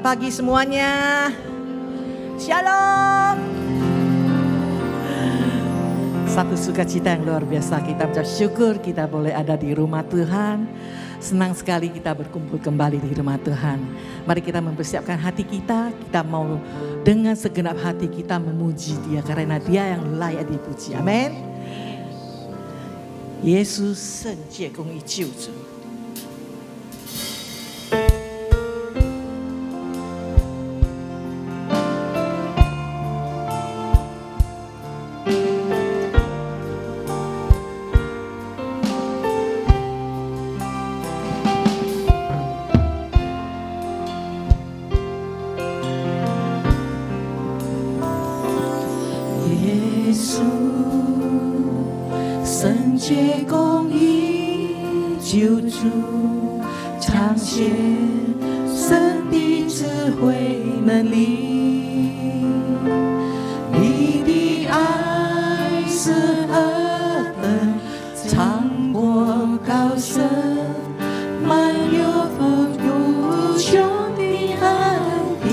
pagi semuanya. Shalom. Satu sukacita yang luar biasa. Kita bersyukur kita boleh ada di rumah Tuhan. Senang sekali kita berkumpul kembali di rumah Tuhan. Mari kita mempersiapkan hati kita. Kita mau dengan segenap hati kita memuji Dia karena Dia yang layak dipuji. Amin. Yesus 圣洁公义救主。圣洁公义救主，彰显神的智慧能力。你的爱是何等长阔高深，满有无穷的恩典。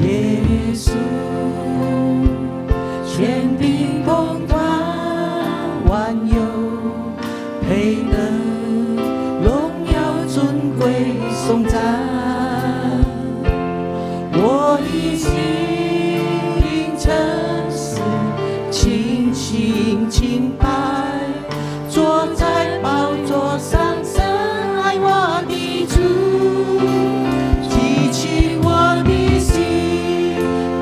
耶稣全凭统管万有，配得荣耀尊贵颂赞。我的心灵诚实，倾心敬拜，坐在宝座上，深爱我的主，提起我的心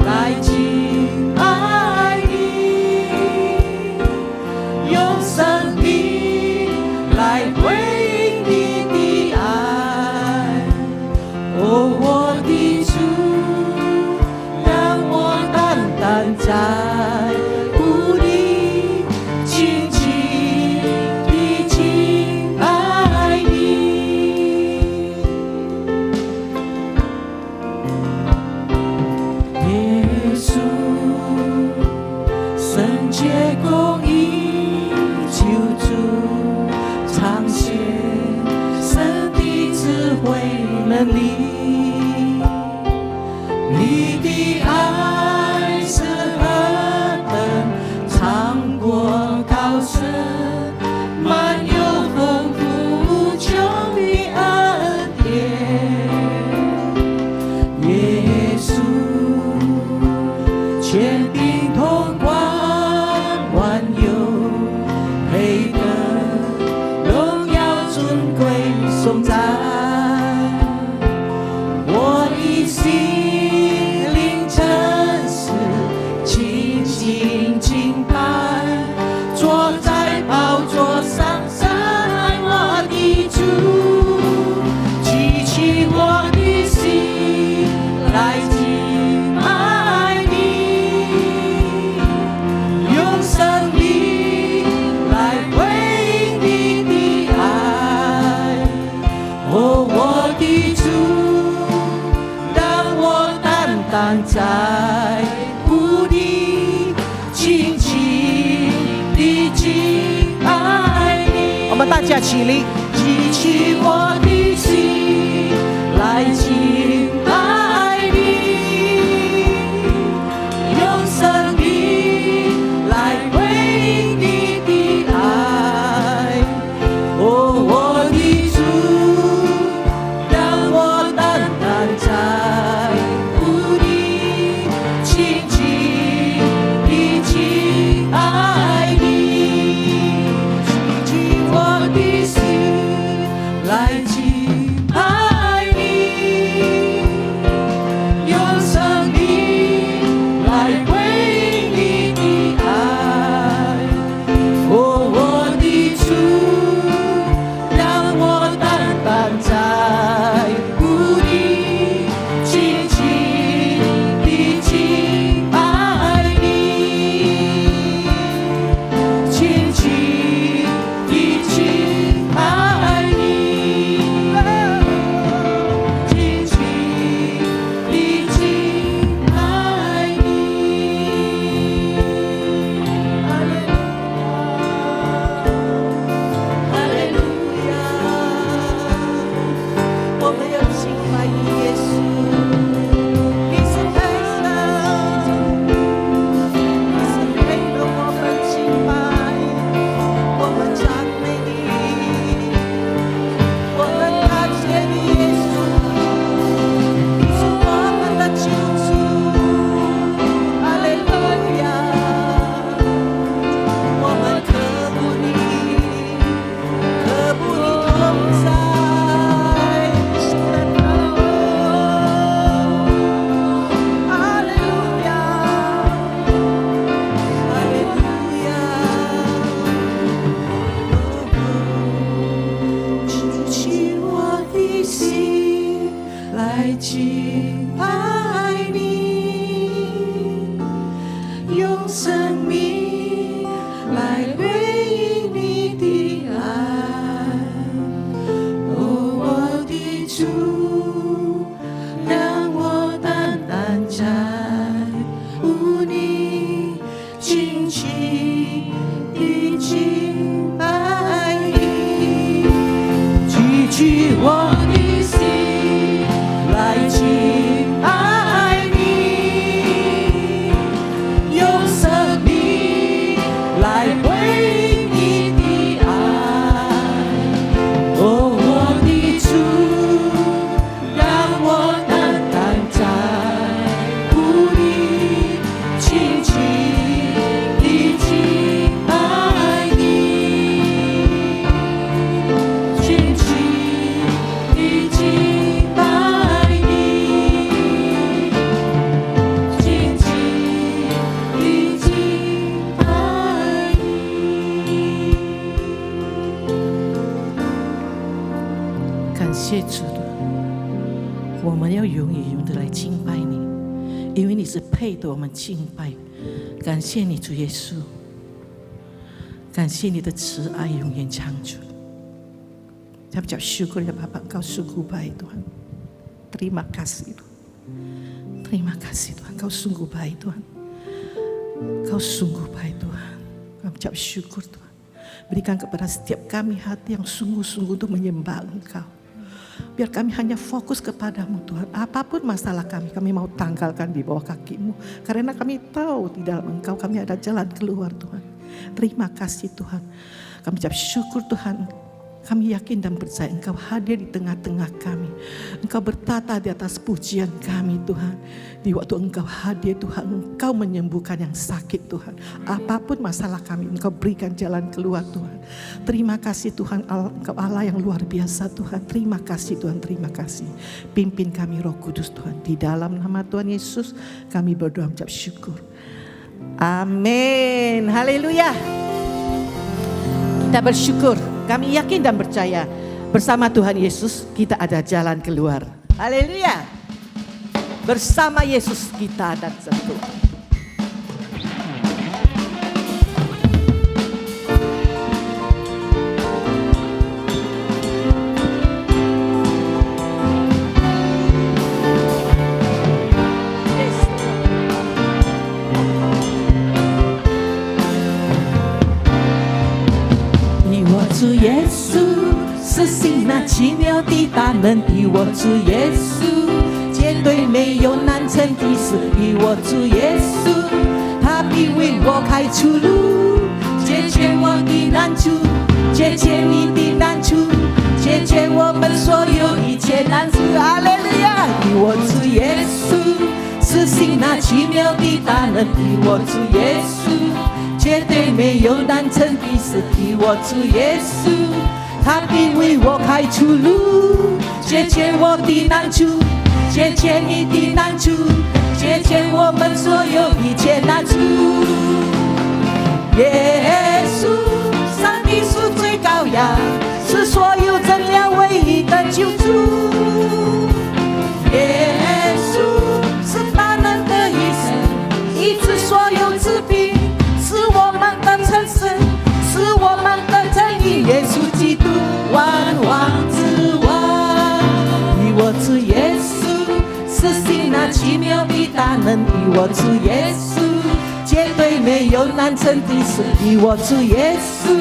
来敬拜你，用生命来回应你的爱。哦，我的主，让我单单在乎你，紧紧地敬拜你。耶稣圣洁公义救主，彰显神的智慧能力。你的爱是何等长阔高深，满有丰富无穷的恩典。耶稣全凭统管万有，配得荣耀尊贵颂赞。我的心灵诚实，倾心敬拜，坐在宝座上，深爱我的主，举起我的心来敬拜你，用生命来回应你的爱。哦，我的主，让我单单在乎你，紧紧地敬拜你。我们大家起立，举起我的心来敬拜你，用生命来回应你的爱。哦，我的主，让我单单在乎你，紧紧地敬拜你，举起我的心来敬敬拜你，举起我的心来敬拜你，用生命来回你的爱。哦，我的主，让我单单在乎你，轻轻地敬拜你，轻轻地敬拜你，轻轻地敬拜你。感谢主，我们要永远永的来敬拜你，因为你是配得我们敬拜。感谢你，主耶稣，感谢你的慈爱永远长久。Saya ucap syukur ya Bapak, Engkau sungguh baik Tuhan. Terima kasih Tuhan. Terima kasih Tuhan, Engkau sungguh baik Tuhan. Engkau sungguh baik Tuhan. Kami ucap syukur Tuhan. Berikan kepada setiap kami hati yang sungguh-sungguh untuk menyembah Engkau. Biar kami hanya fokus kepadamu Tuhan. Apapun masalah kami mau tanggalkan di bawah kaki-Mu. Karena kami tahu di dalam Engkau kami ada jalan keluar Tuhan. Terima kasih Tuhan. Kami ucap syukur Tuhan. Kami yakin dan percaya Engkau hadir di tengah-tengah kami. Engkau bertata di atas pujian kami Tuhan. Di waktu Engkau hadir Tuhan, Engkau menyembuhkan yang sakit Tuhan. Apapun masalah kami, Engkau berikan jalan keluar Tuhan. Terima kasih Tuhan, Engkau Allah yang luar biasa Tuhan. Terima kasih Tuhan, terima kasih. Pimpin kami Roh Kudus Tuhan. Di dalam nama Tuhan Yesus kami berdoa mengucap syukur. Amin. Haleluya. Kita bersyukur, kami yakin dan percaya bersama Tuhan Yesus kita ada jalan keluar. Haleluya. Bersama Yesus kita ada jalan keluar.主耶稣是新那奇妙的大能，以我主耶稣绝对没有难成的事，以我主耶稣他必为我开出路，解决我的难处，解决你的难处，解决我们所有一切难处。哈利路亚！以我主耶稣是新那奇妙的大能，以我主耶稣绝对没有难成的事，以我主耶稣他必为我开出路，解决我的难处，解决你的难处，解决我们所有一切难处。耶稣，上帝是最高呀，是所有真了唯一的救主。耶稣是大能的医生，医治所有疾病，是我们的成神，是我们的正义。耶稣基督万王之王，以我主耶稣是新那奇妙的大能，以我主耶稣绝对没有难成的事，以我主耶稣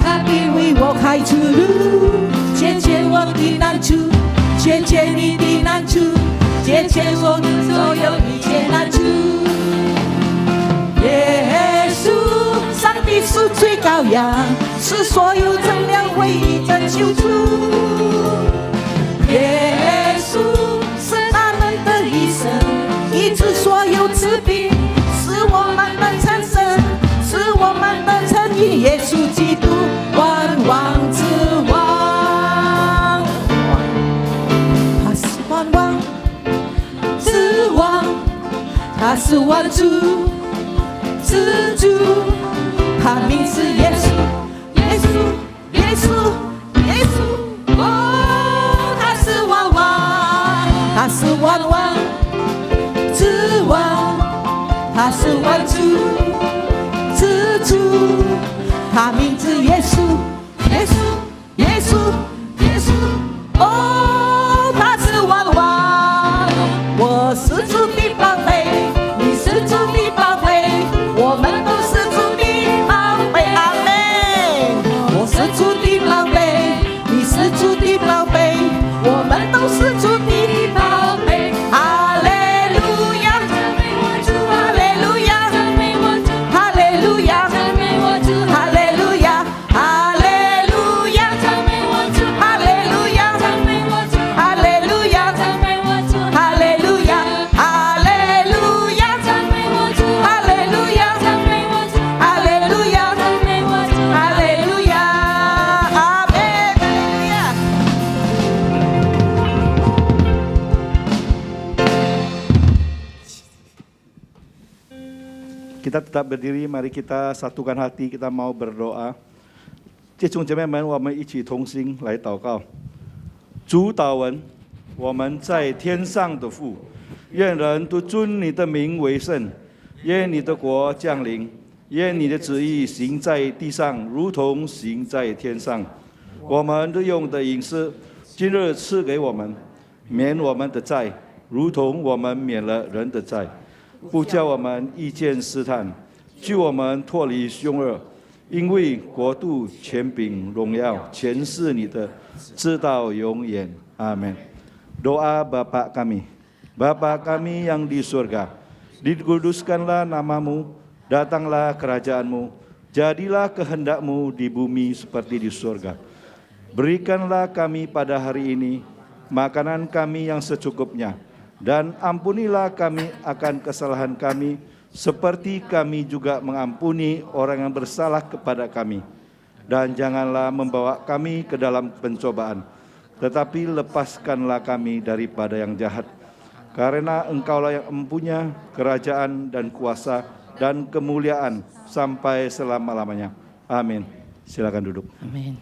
他必为我开出路，解决我的难处，解决你的难处，解决我的所有一切难处。耶稣，上帝是最高呀，是所有真了唯一的救主。耶稣是大能的医生，医治所有疾病，是我们的成神，是我们的成义。耶稣基督万王之王，他是万王之王，他是万主之主，他名字耶稣，耶稣，耶稣，耶稣，哦，他是万王，他是万王之王，他是万主之主，他名字耶稣，耶稣，耶稣，耶稣，哦，他是万王。我是主的宝贝，你是主的宝贝，我们都是主的宝贝。阿门。Kita tetap berdiri, mari kita satukan hati, kita mau berdoa. 弟兄姐妹们，我们一起同心来祷告。主祷文，我们在天上的父，愿人都尊你的名为圣，愿你的国降临，愿你的旨意行在地上，如同行在天上。我们日用的饮食，今日赐给我们，免我们的债，如同我们免了人的债，不叫我们遇见试探，救我们脱离凶恶。因为国度、权柄、荣耀，全是你的，直到永远。阿们。Doa Bapa kami, Bapa kami yang di surga, dikuduskanlah namamu, datanglah kerajaanmu, jadilah kehendakmu di bumi seperti di surga. Berikanlah kami pada hari ini makanan kami yang secukupnya, dan ampunilah kami akan kesalahan kami, seperti kami juga mengampuni orang yang bersalah kepada kami. Dan janganlah membawa kami ke dalam pencobaan, tetapi lepaskanlah kami daripada yang jahat. Karena Engkaulah yang mempunyai kerajaan dan kuasa dan kemuliaan sampai selama-lamanya. Amin. Silakan duduk. Amin.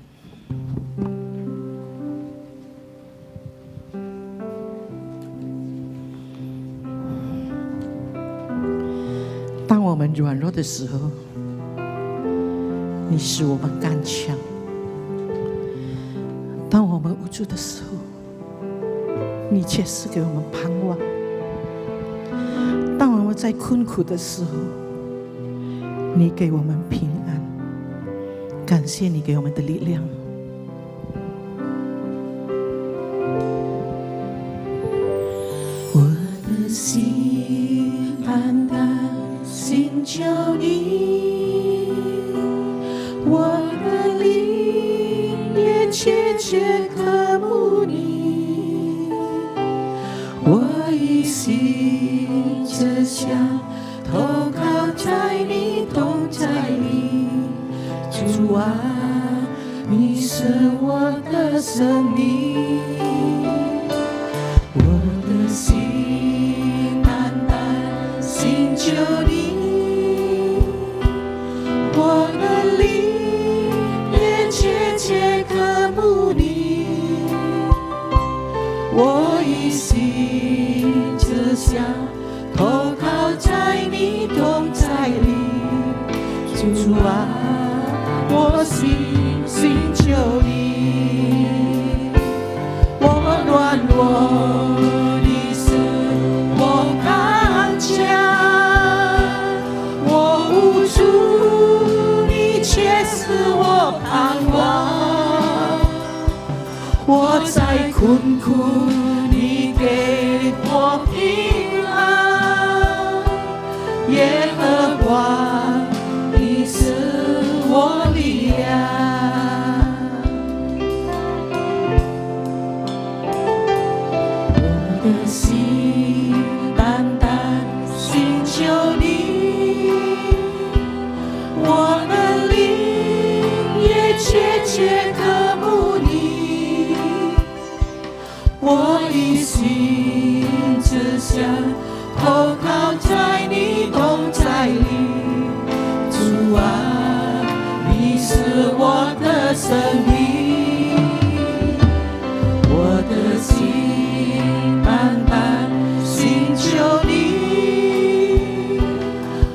当我们软弱的时候，你使我们刚强；当我们无助的时候，你却赐给我们盼望；当我们在困苦的时候，你给我们平安。感谢你给我们的力量。我的心单单寻求你，我的灵也切切渴慕你，我一心只想投靠在你同在里，主啊，你是我的生命。我的心单单寻求你，我的灵也切切渴慕你，我一心只想投靠在你同在里，主啊，我心寻求你，我软弱。我在困苦，你给我平安，耶和华，你是我力量。我的心单单寻求你，我的灵也切切渴慕你。我一心只想投靠在你同在里，主啊，你是我的生命。我的心单单寻求你，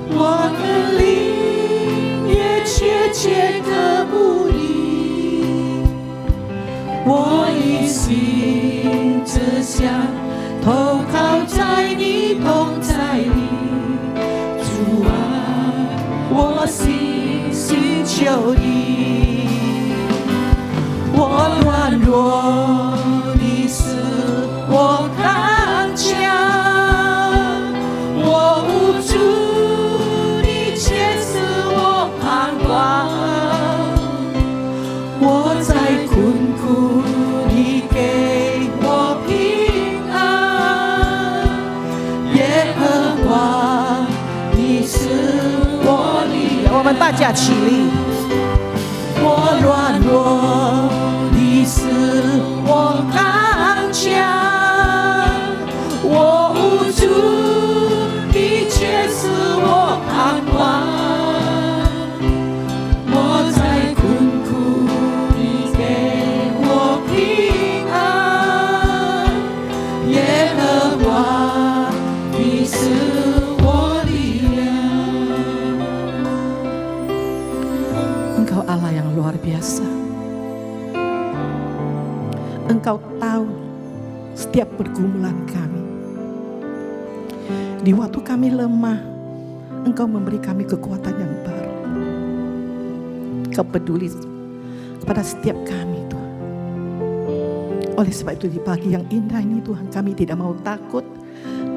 我的灵也切切渴慕你，我一心只想投靠在你同在里，主啊，我心寻求你，我软弱，你使我刚强，我无助，你却使我盼望，我在困苦，你给我平安，耶和华，你是我力量。我们大家起立。我软弱，你使我刚强，我无助，你却使我盼望。luar biasa. Engkau tahu setiap pergumulan kami. Di waktu kami lemah, Engkau memberi kami kekuatan yang baru. Engkau peduli kepada setiap kami, Tuhan. Oleh sebab itu di pagi yang indah ini Tuhan, kami tidak mau takut,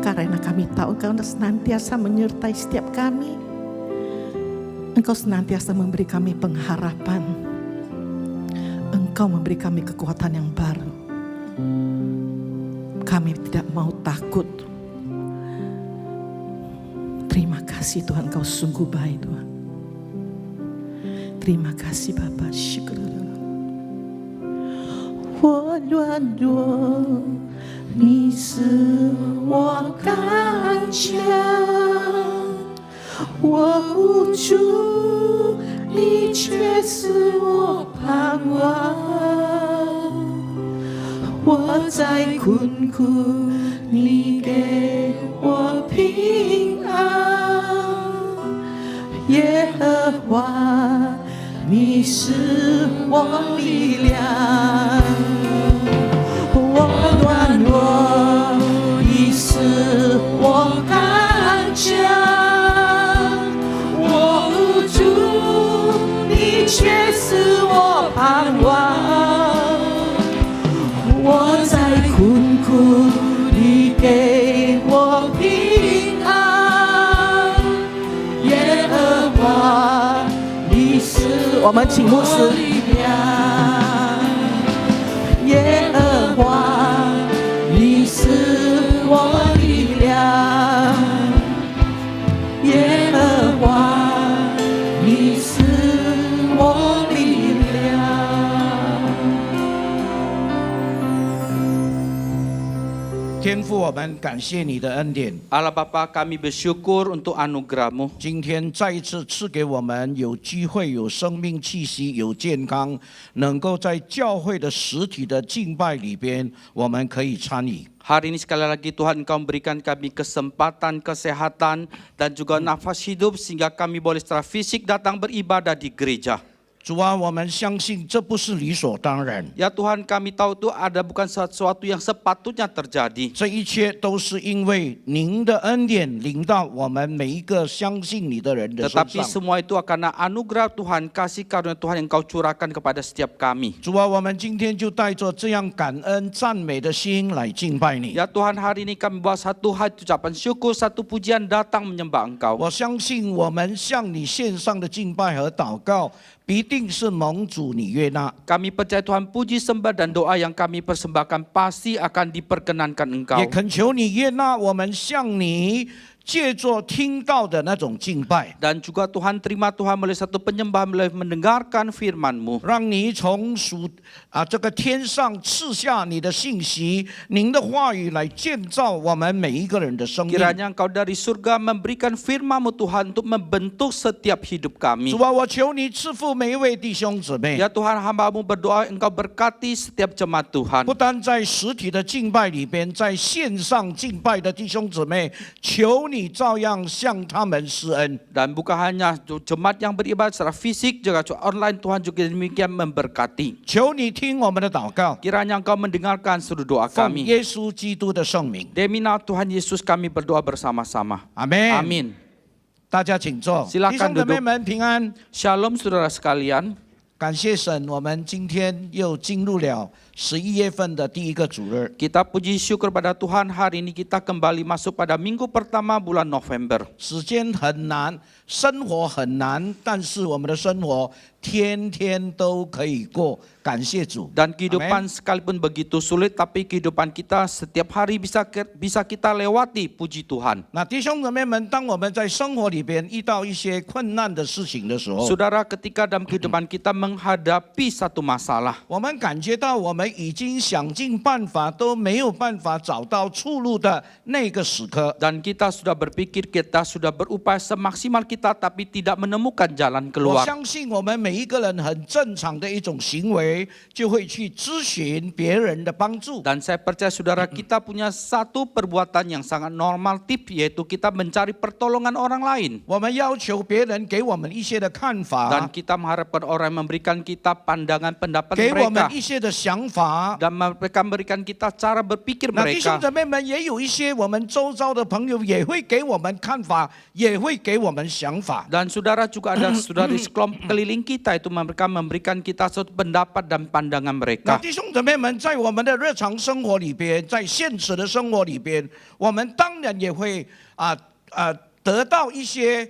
karena kami tahu Engkau senantiasa menyertai setiap kami. Engkau senantiasa memberi kami pengharapan. Engkau memberi kami kekuatan yang baru. Kami tidak mau takut. Terima kasih Tuhan, Engkau sungguh baik Tuhan. Terima kasih Bapa. Syukur. 我软弱，你使我刚强；我无助，你却使我盼望。我在困苦，你给我平安。耶和华，你是我力量。我软弱，你使我刚强；我无助，你却使我盼望。我在困苦，你给我平安。耶和华，你是我们请牧师。耶和华，你是我力量。耶和华，你是我力量。天父，我们感谢你的恩典。 Allah Bapa, kami bersyukur untuk anugerah-Mu. 今天再一次赐给我们有机会、有生命气息、有健康，能够在教会的实体的敬拜里边，我们可以参与。 Hari ini sekali lagi Tuhan Engkau memberikan kami kesempatan, kesehatan, dan juga nafas hidup sehingga kami boleh secara fisik datang beribadah di gereja. 主啊，我们相信这不是理所当然， Ya Tuhan, kami tahu itu ada bukan sesuatu yang sepatutnya terjadi. 这一切都是因为您的恩典临到我们每一个相信你的人的身 Tetapi 上。 semua itu karena anugerah Tuhan, kasih karunia Tuhan yang Engkau curahkan kepada setiap kami. 主啊，我们今天就带着这样感恩赞美的心来敬拜你。 Ya Tuhan, hari ini kami bawa satu hati ucapan syukur, satu pujian datang menyembah Engkau. 我相信我们向你献上的敬拜和祷告，必定是蒙主你悦纳。 Kami percaya Tuhan, puji sembah dan doa yang kami persembahkan pasti akan diperkenankan Engkau. 也恳求你悦纳我们向你借着听到的那种敬拜， Dan juga Tuhan, terima Tuhan melalui satu penyembahan, melalui mendengarkan firman-Mu. 让你从这个天上赐下你的信息，您的话语来建造我们每一个人的生命。 Kiranya Engkau dari surga memberikan firman-Mu Tuhan untuk membentuk setiap hidup kami. 主啊，我求你赐福每一位弟兄姊妹， Ya Tuhan, hamba-Mu berdoa Engkau berkati setiap jemaat Tuhan. 不单在实体的敬拜里边，在线上敬拜的弟兄姊妹，求你照样向他们施恩。 Dan bukan hanya jemaat yang beribadah secara fisik, juga online Tuhan juga demikian memberkati. 求你听我们的祷告， Kiranya Engkau mendengarkan seluruh doa 奉 kami. 耶稣基督的圣名， Demi nama Tuhan Yesus kami berdoa bersama-sama. 阿门。 Amin. 大家请坐， Silakan 弟兄姊妹们平安。 Shalom saudara sekalian. 感谢神，我们今天又进入了11月份的第一个主日。 Kita puji syukur pada Tuhan, hari ini kita kembali masuk pada minggu pertama bulan November. 时间很难，生活很难，但是我们的生活天天都可以过。感谢主。 Dan kehidupan sekalipun begitu sulit, tapi kehidupan kita setiap hari bisa kita lewati, puji Tuhan. 那弟兄姊妹们，当我们在生活里边遇到一些困难的事情的时候， Saudara, ketika dalam kehidupan kita menghadapi satu masalah, 我们感觉到我们已经想尽办法都没有办法找到出路的那个时刻， dan kita sudah berpikir, kita sudah berupaya semaksimal kita, tapi tidak menemukan jalan 我 keluar. 相信我们每一个人很正常的一种行为，就会去咨询别人的帮助。 Dan saya percaya saudara, kita punya satu perbuatan yang sangat normatif, yaitu kita mencari pertolongan orang lain. 我们要求别人给我们一些的看 Dan 法， kita mengharapkan orang yang memberi memberikan kita pandangan pendapat 给我们 mereka 一些的想法。 dan mereka memberikan kita cara berpikir 那弟兄 mereka. 姊妹们，也有一些我们周遭的朋友也会给我们看法，也会给我们想法。 Dan saudara juga ada saudara di sekeliling kita itu mereka memberikan kita suatu pendapat dan pandangan 那 mereka. 弟兄姊妹们，在我们的日常生活里边，在现实的生活里边，我们当然也会得到一些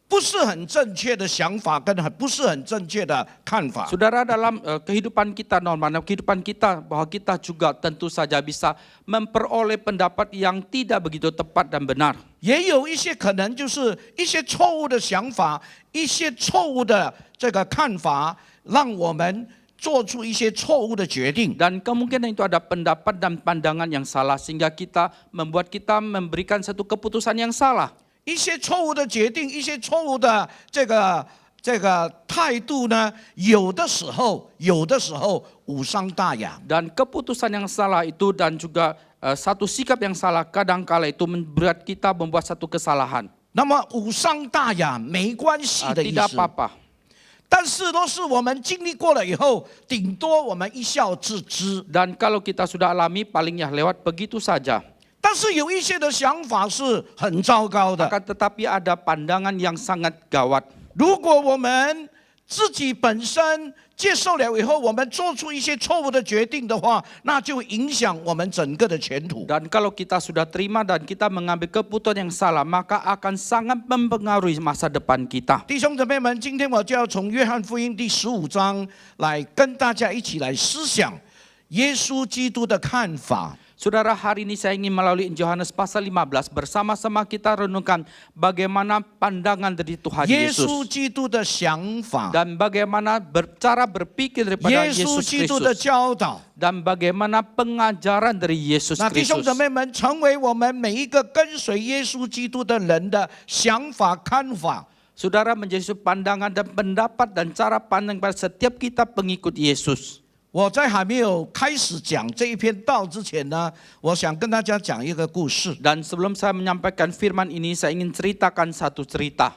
不是很正确的想法，跟不是很正确的看法。 Saudara, dalam kehidupan kita normal, kehidupan kita bahwa kita juga tentu saja bisa memperoleh pendapat yang tidak begitu tepat dan benar. 也有一些可能就是一些错误的想法，一些错误的这个看法，让我们做出一些错误的决定。 Dan kemungkinan itu ada pendapat dan pandangan yang salah sehingga membuat kita memberikan satu keputusan yang salah. 一些错误的决定，一些错误的这个态度呢，有的时候无伤大雅。 Dan keputusan yang salah itu dan juga satu sikap yang salah kadangkala itu membuat kita membuat satu kesalahan. 那么无伤大雅没关系的意 Tidak 思。 apa-apa. 但是都是我们经历过了以后，顶多我们一笑置之。 Dan kalau kita sudah alami paling ya lewat begitu saja. 但是有一些的想法是很糟糕的。 Akan tetapi ada pandangan yang sangat gawat. 如果我们自己本身接受了以后，我们做出一些错误的决定的话，那就影响我们整个的前途。 Dan kalau kita sudah terima dan kita mengambil keputusan yang salah, maka akan sangat mempengaruhi masa depan kita. 弟兄姊妹们，今天我就要从约翰福音第15章来跟大家一起来思想耶稣基督的看法。 Saudara, hari ini saya ingin melalui Yohanes pasal 15 bersama-sama kita renungkan bagaimana pandangan dari Tuhan 耶 Yesus 稣基督的想法， dan bagaimana cara berpikir daripada 耶稣 Yesus 基督的 Kristus 教导。 dan bagaimana pengajaran dari Yesus 那弟兄 Kristus. 姊妹们，成为我们每一个跟随耶稣基督的人的想法、看法。 Saudara, menjadi suatu pandangan dan pendapat dan cara pandang pada setiap kita pengikut Yesus. 我在还没有开始讲这一篇道之前呢，我想跟大家讲一个故事。 Dan sebelum saya menyampaikan firman ini, saya ingin ceritakan satu cerita.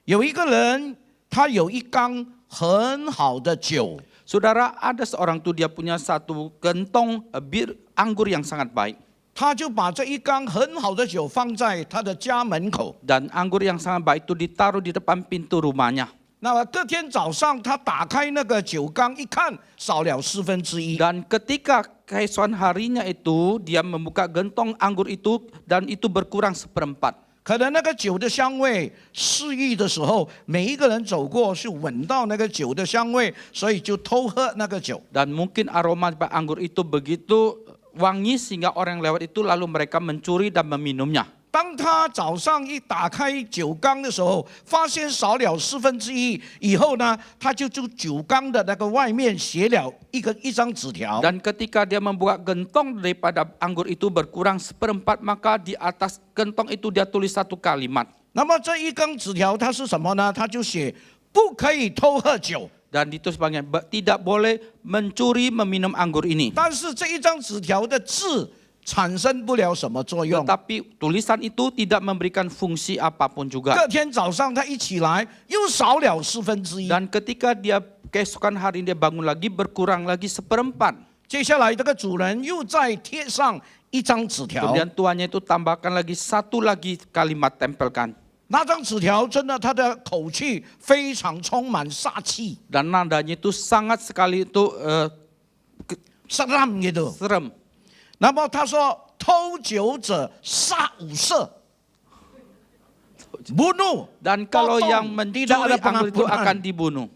有一个人，他有一缸很好的酒， Saudara, ada seorang tuh dia punya satu gentong bir anggur yang sangat baik. 他就把这一缸很好的酒放在他的家门口。 Dan anggur yang sangat baik itu ditaruh di depan pintu rumahnya. 那么隔天早上，他打开那个酒缸一看，少了1/4。 Dan ketika keesokan harinya itu, dia membuka gentong anggur itu dan itu berkurang 1/4. 可能那个酒的香味肆意的时候，每一个人走过是闻到那个酒的香味，所以就偷喝那个酒。 Dan mungkin aroma anggur itu begitu wangi sehingga orang yang lewat itu lalu mereka mencuri dan meminumnya. 当他早上一打开酒缸的时候，发现少了1/4以后呢，他就酒缸的那个外面写了一张纸条。 Dan ketika dia membuka gentong daripada anggur itu berkurang 1/4, maka di atas gentong itu dia tulis satu kalimat. 那么这一张纸条它是什么呢？他就写不可以偷喝酒。 Dan itu sebagainya, tidak boleh mencuri meminum anggur ini. 但是这一张纸条的字产生不了什么作用。 Tetapi tulisan itu tidak memberikan fungsi apapun juga. 隔天早上他一起来，又少了1/4。 Dan ketika dia keesokan hari dia bangun lagi berkurang lagi 1/4. 接下来这个主人又再贴上一张纸条， Kemudian tuannya itu tambahkan lagi satu lagi kalimat tempelkan. 那张纸条真的他的口气非常充满煞气， Dan nadanya itu sangat sekali itu seram gitu。 serem. 那么他说偷酒者杀无赦，bunuh。 Dan kalau potong, yang tidak ada mencuri anggur itu pengampunan. akan dibunuh.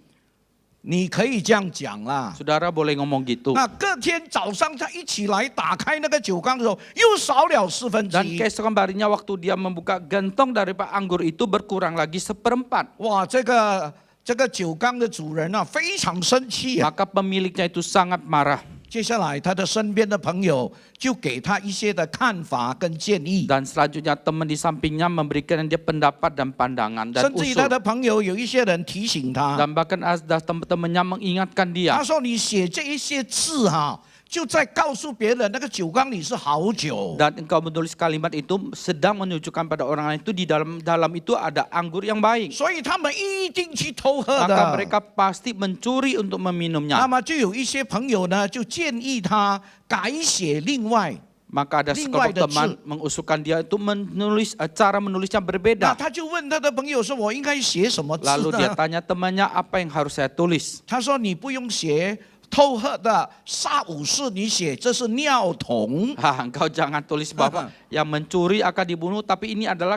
你可以这样讲啦。 Saudara boleh ngomong gitu. 那隔天早上他一起来打开那个酒缸的时候，又少了1/4。 Dan keesokan harinya waktu dia membuka gentong daripada anggur itu berkurang lagi 1/4. 哇，这个酒缸的主人啊，非常生气啊。 Maka pemiliknya itu sangat marah. 接下来他的身边的朋友就给他一些的看法跟建议， Dan selanjutnya teman di sampingnya memberikan dia pendapat dan pandangan dan 甚至于他 usul. 的朋友有一些人提醒他， Dan bahkan ada teman-temannya mengingatkan 他 dia. 说你写这一些字哈，就在告诉别人那个酒缸里是好酒。 Dan engkau menulis kalimat itu sedang menunjukkan pada orang lain itu di dalam itu ada anggur yang baik. 所以他们一定去偷喝 Maka 的。 mereka pasti mencuri untuk 那 meminumnya. 么就有一些朋友呢，就建议他改写另外， Maka ada sekelompok teman mengusulkan dia untuk menulis cara menulisnya 那 berbeda. 他就问他的朋友说：“我应该写什么字 Lalu dia 呢 tanya temannya apa yang harus saya tulis?？” 他说：“你不用写偷喝的杀武士，你写这是尿桶。 Engkau jangan tulis bahwa yang mencuri akan dibunuh, tapi ini adalah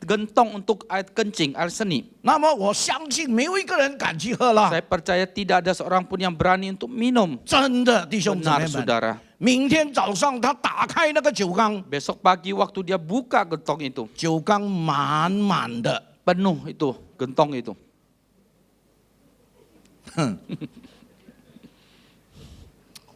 gentong untuk air kencing, air seni. ”那么我相信没有一个人敢去喝了。 Saya percaya tidak ada seorang pun yang berani untuk minum. 真的，弟兄姊 Benar 妹们， saudara. 明天早上他打开那个酒缸， Besok pagi waktu dia buka gentong itu, 酒缸满满的。 penuh itu gentong itu.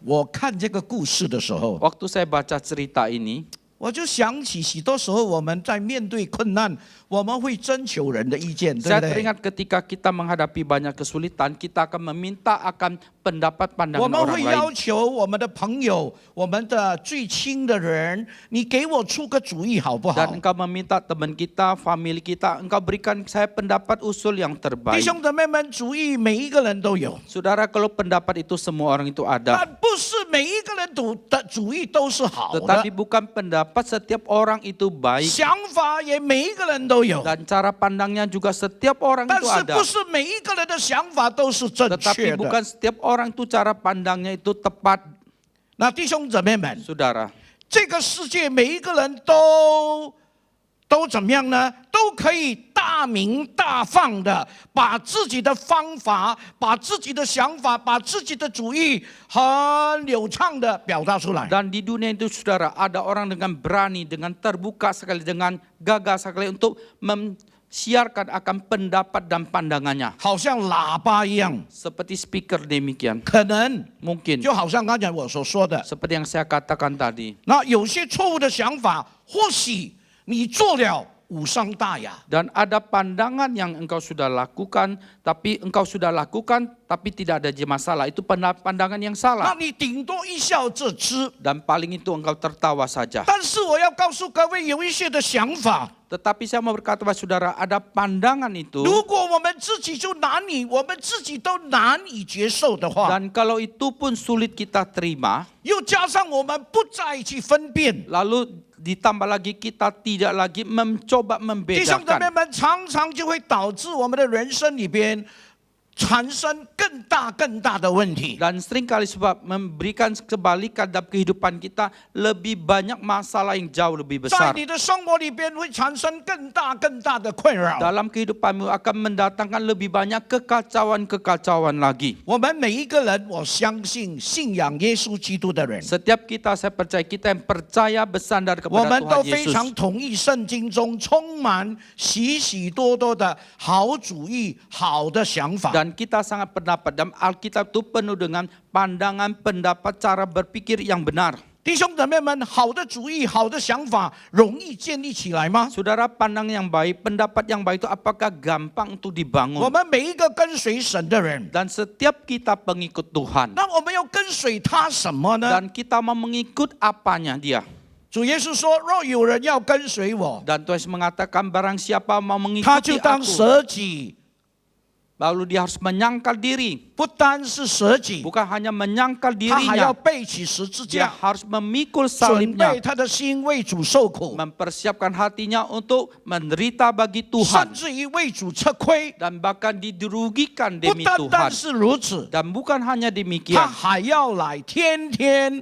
我看这个故事的时候， Waktu saya baca cerita ini, 我就想起许多时候我们在面对困难，我们会征求人的意见，对 saya 不对？ teringat ketika kita menghadapi banyak kesulitan, kita akan meminta akan pendapat 我 pandangan 们 orang 会要 lain. 求我们的朋友、我们的最亲的人，你给我出个主意好不好？ Dan engkau meminta teman kita, family kita, engkau berikan saya pendapat usul yang 弟 terbaik. 兄姊妹们，主意每一个人都有， Saudara, kalau pendapat itu semua orang itu ada, 但不是每一个人的主意都是好的 tetapi，bukan pendapat setiap orang itu baik 想法也每一个人都有， dan cara pandangnya juga setiap orang 但 itu 是 ada. 不是每一个人的想法都是正确 Tetapi 的。 bukan setiap orang itu cara pandangnya itu tepat, 那弟兄姊妹们， saudara. 这个世界每一个人都怎么样呢？都可以大明大放的把自己的方法、把自己的想法、把自己的主意很流畅的表达出来。 Dan di dunia itu saudara, ada orang dengan berani, dengan terbuka sekali, dengan gagah sekali untuk siarkan akan pendapat dan pandangannya. 好像喇叭一样， Seperti speaker demikian. 可能 Mungkin 就好像刚才我所说的， seperti yang saya katakan tadi. 那有些错误的想法，或许你做了无伤大雅， Dan ada pandangan yang engkau sudah lakukan, tapi tidak ada masalah. Itu pandangan yang 那 salah. 你顶多一笑置之。 Dan paling itu engkau tertawa saja. 但是我要告诉各位，有一些的想法， Tetapi saya mau berkata kepada saudara, ada pandangan itu. 如果我们自己我们自己都难以接受的话， Dan kalau itu pun sulit kita terima, 又加上我们不再去分辨， lalu ditambah lagi kita tidak lagi mencoba 弟兄姊妹 membedakan. 们，常常就会导致我们的人生里边产生更大的问题。 Dan seringkali sebab memberikan kebalikan dalam kehidupan kita, lebih banyak masalah yang jauh lebih 在 besar. 你的生活里边会产生更大的困扰。 Dalam kehidupanmu akan mendatangkan lebih banyak kekacauan lagi. 我们每一个人，我相信信仰耶稣基督的人， Setiap kita, saya percaya kita yang percaya bersandar 我 kepada 们都 Tuhan 非常 Yesus. 同意圣经中充满许多的好主意、好的想法。 Dan kita sangat pendapat dalam Alkitab itu penuh dengan pandangan, pendapat, cara berpikir yang benar. 弟兄姊妹们，好的主意、好的想法容易建立起来吗？ Saudara, pandang yang baik, pendapat yang baik itu apakah gampang untuk 我 dibangun? 们每一个跟随神的人， Dan setiap kita pengikut Tuhan, 那我们要跟随他什么呢？ dan kita mau mengikut apanya dia. 主耶稣说：“若有人要跟随我， Dan Tuhan mengatakan barang siapa mau 他就 mengikuti 当 aku, 舍己， lalu dia harus menyangkal diri. 不单是舍己， Bukan hanya menyangkal 他还要 dirinya, 背起十字 dia 架， harus memikul 准备 salibnya, 他的心为主受苦， mempersiapkan hatinya untuk menderita bagi 甚 Tuhan. 至于为主吃亏。 Dan bahkan dirugikan 不 demi 单单 Tuhan. 是如此， Dan bukan hanya 他 demikian, 还要来天天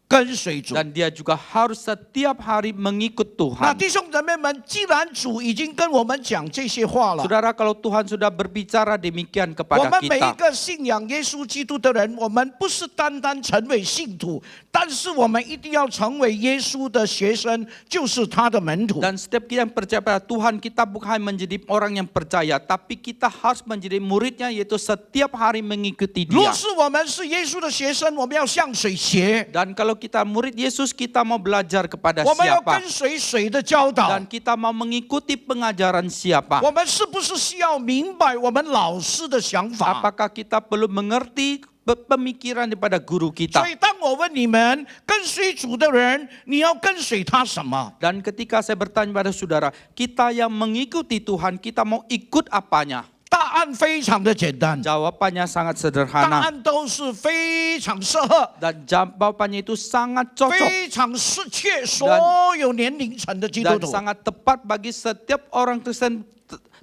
跟随主。 dan dia juga harus setiap hari mengikut 那 Tuhan. 弟兄姊妹们，既然主已经跟我们讲这些话了， Saudara, kalau Tuhan sudah berbicara demikian 我 kepada 们每一 kita, 个信仰耶稣基督的人，我们不是单成为信徒，但是我们一定要成为耶稣的学生，就是他的门徒。 dan setiap kita yang percaya pada Tuhan, kita bukan menjadi orang yang percaya, tapi kita harus menjadi muridnya, yaitu setiap hari mengikuti 若 dia. 是我们是耶稣的学生，我们要向谁学？ Dan kalau kita murid Yesus, kita mau belajar kepada 我们要 siapa? 跟随谁的教导？ Dan kita mau mengikuti pengajaran siapa? 我们是不是需要明白我们老师的想法？ Apakah kita perlu mengerti pemikiran daripada guru kita. 所以当我问你们跟随主的人，你要跟随他什么？ Dan ketika saya bertanya pada saudara, kita yang mengikuti Tuhan, kita mau ikut apanya? 答案非常的简单， Jawabannya sangat 答 sederhana 案都是非常适合、 dan jawabannya itu sangat cocok 非常适切所有年龄层的基督 dan 徒。 sangat tepat bagi setiap orang Kristen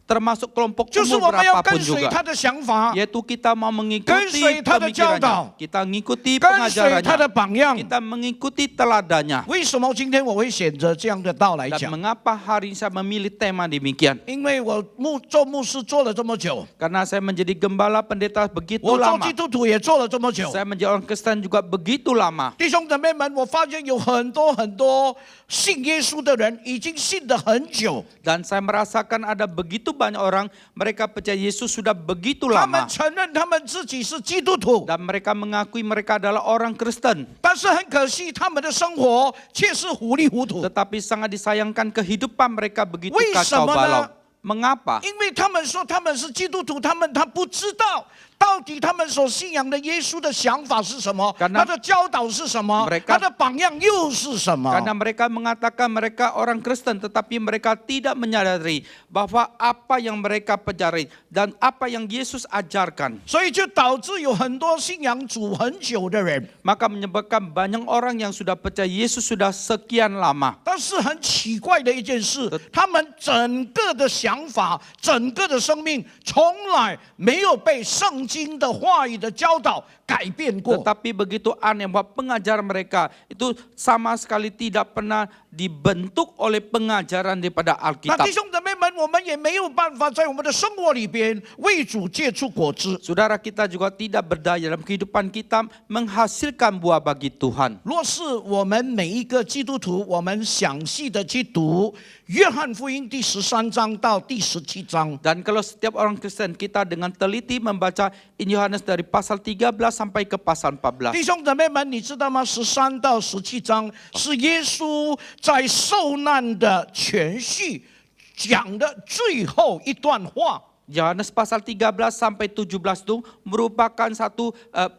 termasuk kelompok 就是 umur 我们要 berapapun 跟随 juga. 他的想法， Yaitu kita mau 跟 mengikuti 随他的教导， pemikirannya, kita mengikuti 跟随他的 pengajarannya, 榜样。 kita mengikuti teladannya. 为什么今天我会选择这样的道来 Dan 讲？ mengapa hari ini saya memilih tema demikian? 因为我做牧师做了这么久， Karena saya menjadi gembala pendeta begitu 我做 lama. 基督徒也做了这么久。 Saya menjadi orang Kristen juga begitu lama. 弟兄姊妹们，我发现有很多信耶稣的人已经信得很久， Dan saya merasakan ada begitu banyak orang, mereka percaya Yesus sudah begitu 他们 lama. 承认他们自己是基督徒， Dan mereka mengakui mereka adalah orang Kristen. 但是很可惜，他们的生活却是糊里糊涂， Tetapi sangat disayangkan kehidupan mereka begitu 为什 kacau 么呢？ balau. Mengapa? 因为他们说他们是基督徒，他不知道到底他们所信仰的耶稣的想法是什么， Karena 他的教导是什么， mereka- 他的榜样又是什么。 Karena mereka mengatakan mereka orang Kristen, tetapi mereka tidak menyadari bahwa apa yang mereka pelajari dan apa yang Yesus ajarkan. 所以就导致有很多信仰主很久的人， Maka menyebabkan banyak orang yang sudah percaya Yesus sudah sekian lama. 但是很奇怪的一件事，他们整个的想法、整个的生命，从来没有被圣经的话语的教导改变过。 Tetapi begitu aneh bahwa pengajaran mereka itu sama sekali tidak pernah dibentuk oleh pengajaran daripada 那 Alkitab. 弟兄姊妹们，我们也没有办法在我们的生活里边为主结出果子。 Saudara kita juga tidak berdaya dalam kehidupan kita menghasilkan buah bagi Tuhan. 若是我们每一个基督徒，我们详细的去读约翰福音第13章到第17章， Dan kalau setiap orang Kristen kita dengan teliti membaca Injil Yohanes dari pasal 13 sampai ke pasal 14. 弟兄姊妹们，你知道吗？13到17章是耶稣在受难的全序讲的最后一段话。 Yohanes pasal 13 sampai 17 itu merupakan satu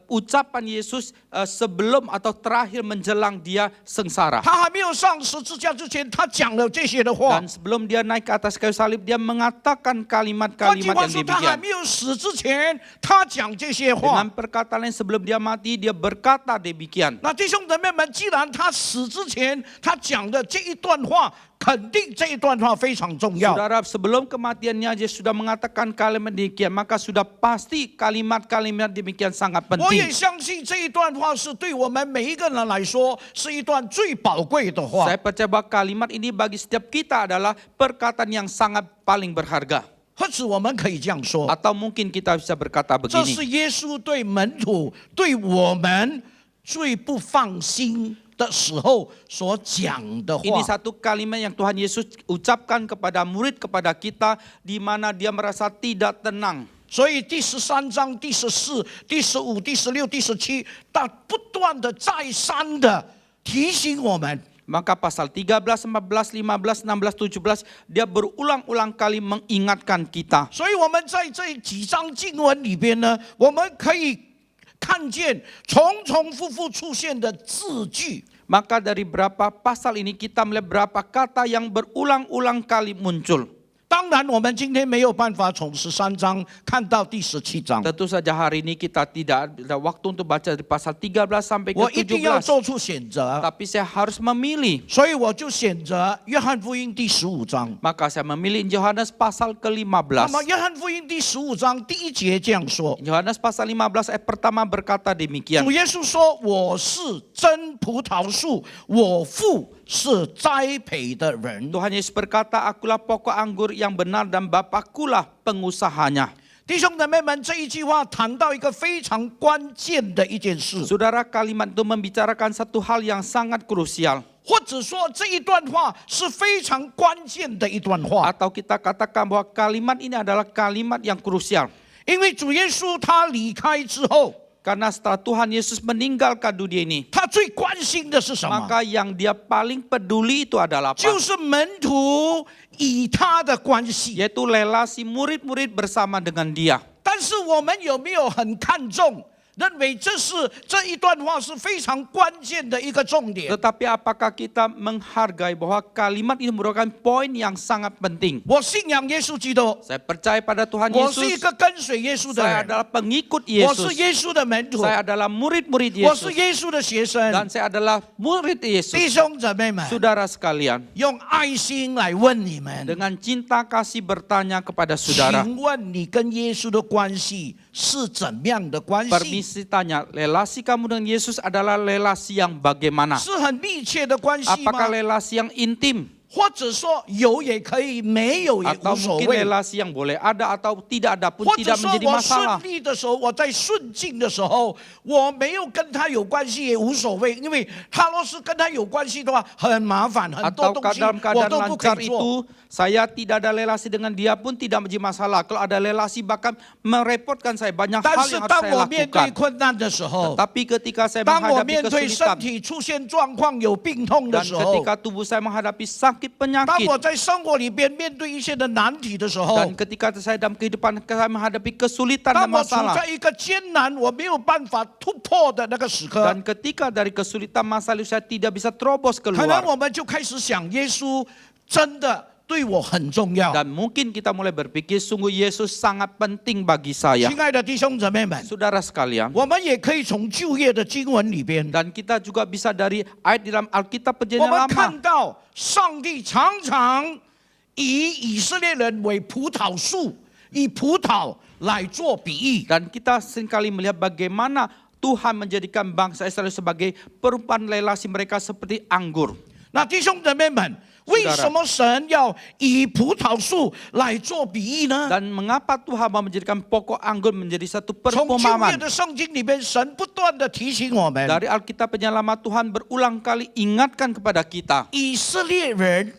ucapan Yesus sebelum atau terakhir menjelang dia sengsara. 他还没有上十字架之前，他讲了这些的话。 Dan sebelum dia naik ke atas kayu salib, dia mengatakan 换句 kalimat-kalimat 话 yang 说，他还 demikian. 没有死之前，他讲这些话 Dengan。perkataan lain sebelum dia mati, dia berkata demikian. 那弟兄姊妹们，既然他死之前他讲的这一段话，肯定这一段话非常重要。 Saudara, sebelum kematiannya dia sudah mengatakan kalimat demikian, maka sudah pasti kalimat-kalimat demikian sangat 我也 penting. 相信这一段话是对我们每一个人来说是一段最宝贵的话。 Saya percaya bahwa kalimat ini bagi setiap kita adalah perkataan yang sangat paling berharga. 或者我们可以这样说， Atau mungkin kita bisa berkata 这是 begini. 耶稣对门徒、对我们最不放心的时候所讲的 Ini 话。 satu kalimat yang Tuhan Yesus ucapkan kepada murid, kepada kita, di mana dia merasa tidak tenang. 所以第13章、第14、第15、第16、第17，他不断的再三的提醒我们。 Maka pasal 13, 14, 15, 16, 17, dia berulang-ulang kali mengingatkan kita. 所以我们在这几章经文里边呢，我们可以看见重复出现的字句。 Maka dari berapa pasal ini kita melihat berapa kata yang berulang-ulang kali muncul. 当然，我们今天没有办法从13章看到第17章， Tentu saja hari ini kita tidak ada waktu untuk baca dari pasal 13 sampai ke 我一定要 17. 做出选择， Tapi saya harus memilih. 所以我就选择约翰福音第15章。 Maka saya memilih Yohanes pasal 那么 ke-15. 约翰福音第15章第1节这样说： Yohanes pasal 15 ayat pertama berkata demikian. 主耶稣说：“我是真葡萄树，我父是栽培的人。” Tuhan Yesus berkata, akulah pokok anggur yang benar dan Bapakulah pengusahanya. 弟兄姊妹们，这一句话谈到一个非常关键的一件事， Saudara, kalimat itu membicarakan satu hal yang sangat krusial. 或者说这一段话是非常关键的一段话， Atau kita katakan bahwa kalimat ini adalah kalimat yang krusial. 因为主耶稣他离开之后， Karena setelah Tuhan Yesus meninggalkan dunia ini, 他最关心的是什么？ maka yang dia paling peduli itu adalah apa? 就是门徒与他的关系。 Yaitu relasi murid-murid bersama dengan dia. 但是我们有没有很看重认为这一段话是非常关键的一个重点。 Tetapi apakah kita menghargai bahwa kalimat ini merupakan poin yang sangat penting? 我信仰耶稣基督， Saya percaya pada Tuhan 我是一 Yesus. 个跟随耶稣的 Saya 人， adalah pengikut 我是 Yesus. 耶稣的门徒， Saya adalah murid-murid 我是 Yesus. 耶稣的学生。 Dan saya adalah murid 弟 Yesus. 兄姊妹们， Saudara sekalian, 用爱心来问你们， dengan cinta kasih bertanya kepada saudara. 请问你跟耶稣的关系是怎么样的关系？ Permisi tanya, relasi kamu dengan Yesus adalah relasi yang bagaimana? 是很密切的关系 Apakah 吗？ relasi yang intim? 或者说有也可以，没有也 Atau 无所 mungkin 谓。 relasi yang boleh ada atau tidak ada pun 或者 tidak 说 menjadi 我 masalah. 顺利的时候，我在顺境的时候，我没有跟他有关系也无所谓，因为他若是跟他有关系的话，很麻烦，很多 Atau 东西 dalam 我 keadaan 都不可 lancar 以做。 itu, saya tidak ada relasi dengan dia pun tidak menjadi masalah. Kalau ada relasi bahkan merepotkan saya, banyak 但 hal 是 yang harus 当 saya 我面对 lakukan. 困难的时候， Tapi ketika saya 当我 menghadapi 面对身 kesulitan 体出现状况、有病痛的 dan 时候， ketika tubuh saya menghadapi sakit 当 penyakit 我在生活里边面对一些的难题的时候， dan ketika saya dalam kehidupan saya menghadapi kesulitan 当 dan 我处 masalah 在一个艰难我没有办法突破的那个时刻， dan ketika dari kesulitan masalah saya tidak bisa terobos 可能 keluar 我们就开始想，耶稣真的对我很重要。 dan mungkin kita mulai berpikir sungguh Yesus sangat penting bagi saya. 亲爱的弟兄姊妹们， Saudara sekalian, 我们也可以从旧约的经文里边， dan kita juga bisa dari ayat di dalam Alkitab 我 perjanjian 们 lama 看到上帝常常以以色列人为葡萄树，以葡萄来做比喻。 dan kita seringkali melihat bagaimana Tuhan menjadikan bangsa Israel sebagai perumpamaan relasi mereka seperti anggur. 那弟兄姊妹们，为什么神要以葡萄树来做比喻呢？ Dan mengapa Tuhan mau menjadikan pokok anggur menjadi satu 从旧约 perumpamaan? 的圣经里面，神不断的提醒我们， Dari Alkitab perjanjian lama Tuhan berulang kali ingatkan kepada kita. 以色列人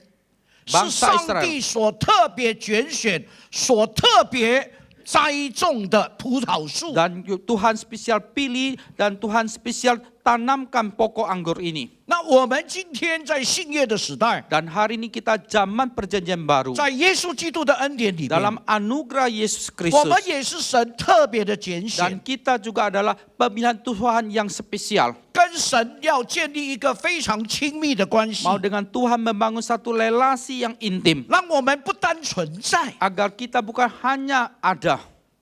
是 Bangsa 上帝所特别拣选、所特别栽种的葡萄树。 Dan Tuhan spesial pilih dan Tuhan spesial tanamkan pokok anggur ini. 那我们今天在信约的时代， Dan hari ini kita zaman perjanjian baru. 在耶稣基督的恩典里面， Dalam anugerah Yesus 我们 Kristus. 也是神特别的拣 Dan 选， kita juga adalah pemilihan Tuhan yang spesial. 跟神要建立一个非常亲密的关系， Mau dengan Tuhan membangun satu relasi yang intim. 让我们不单存在， Agar kita bukan hanya ada.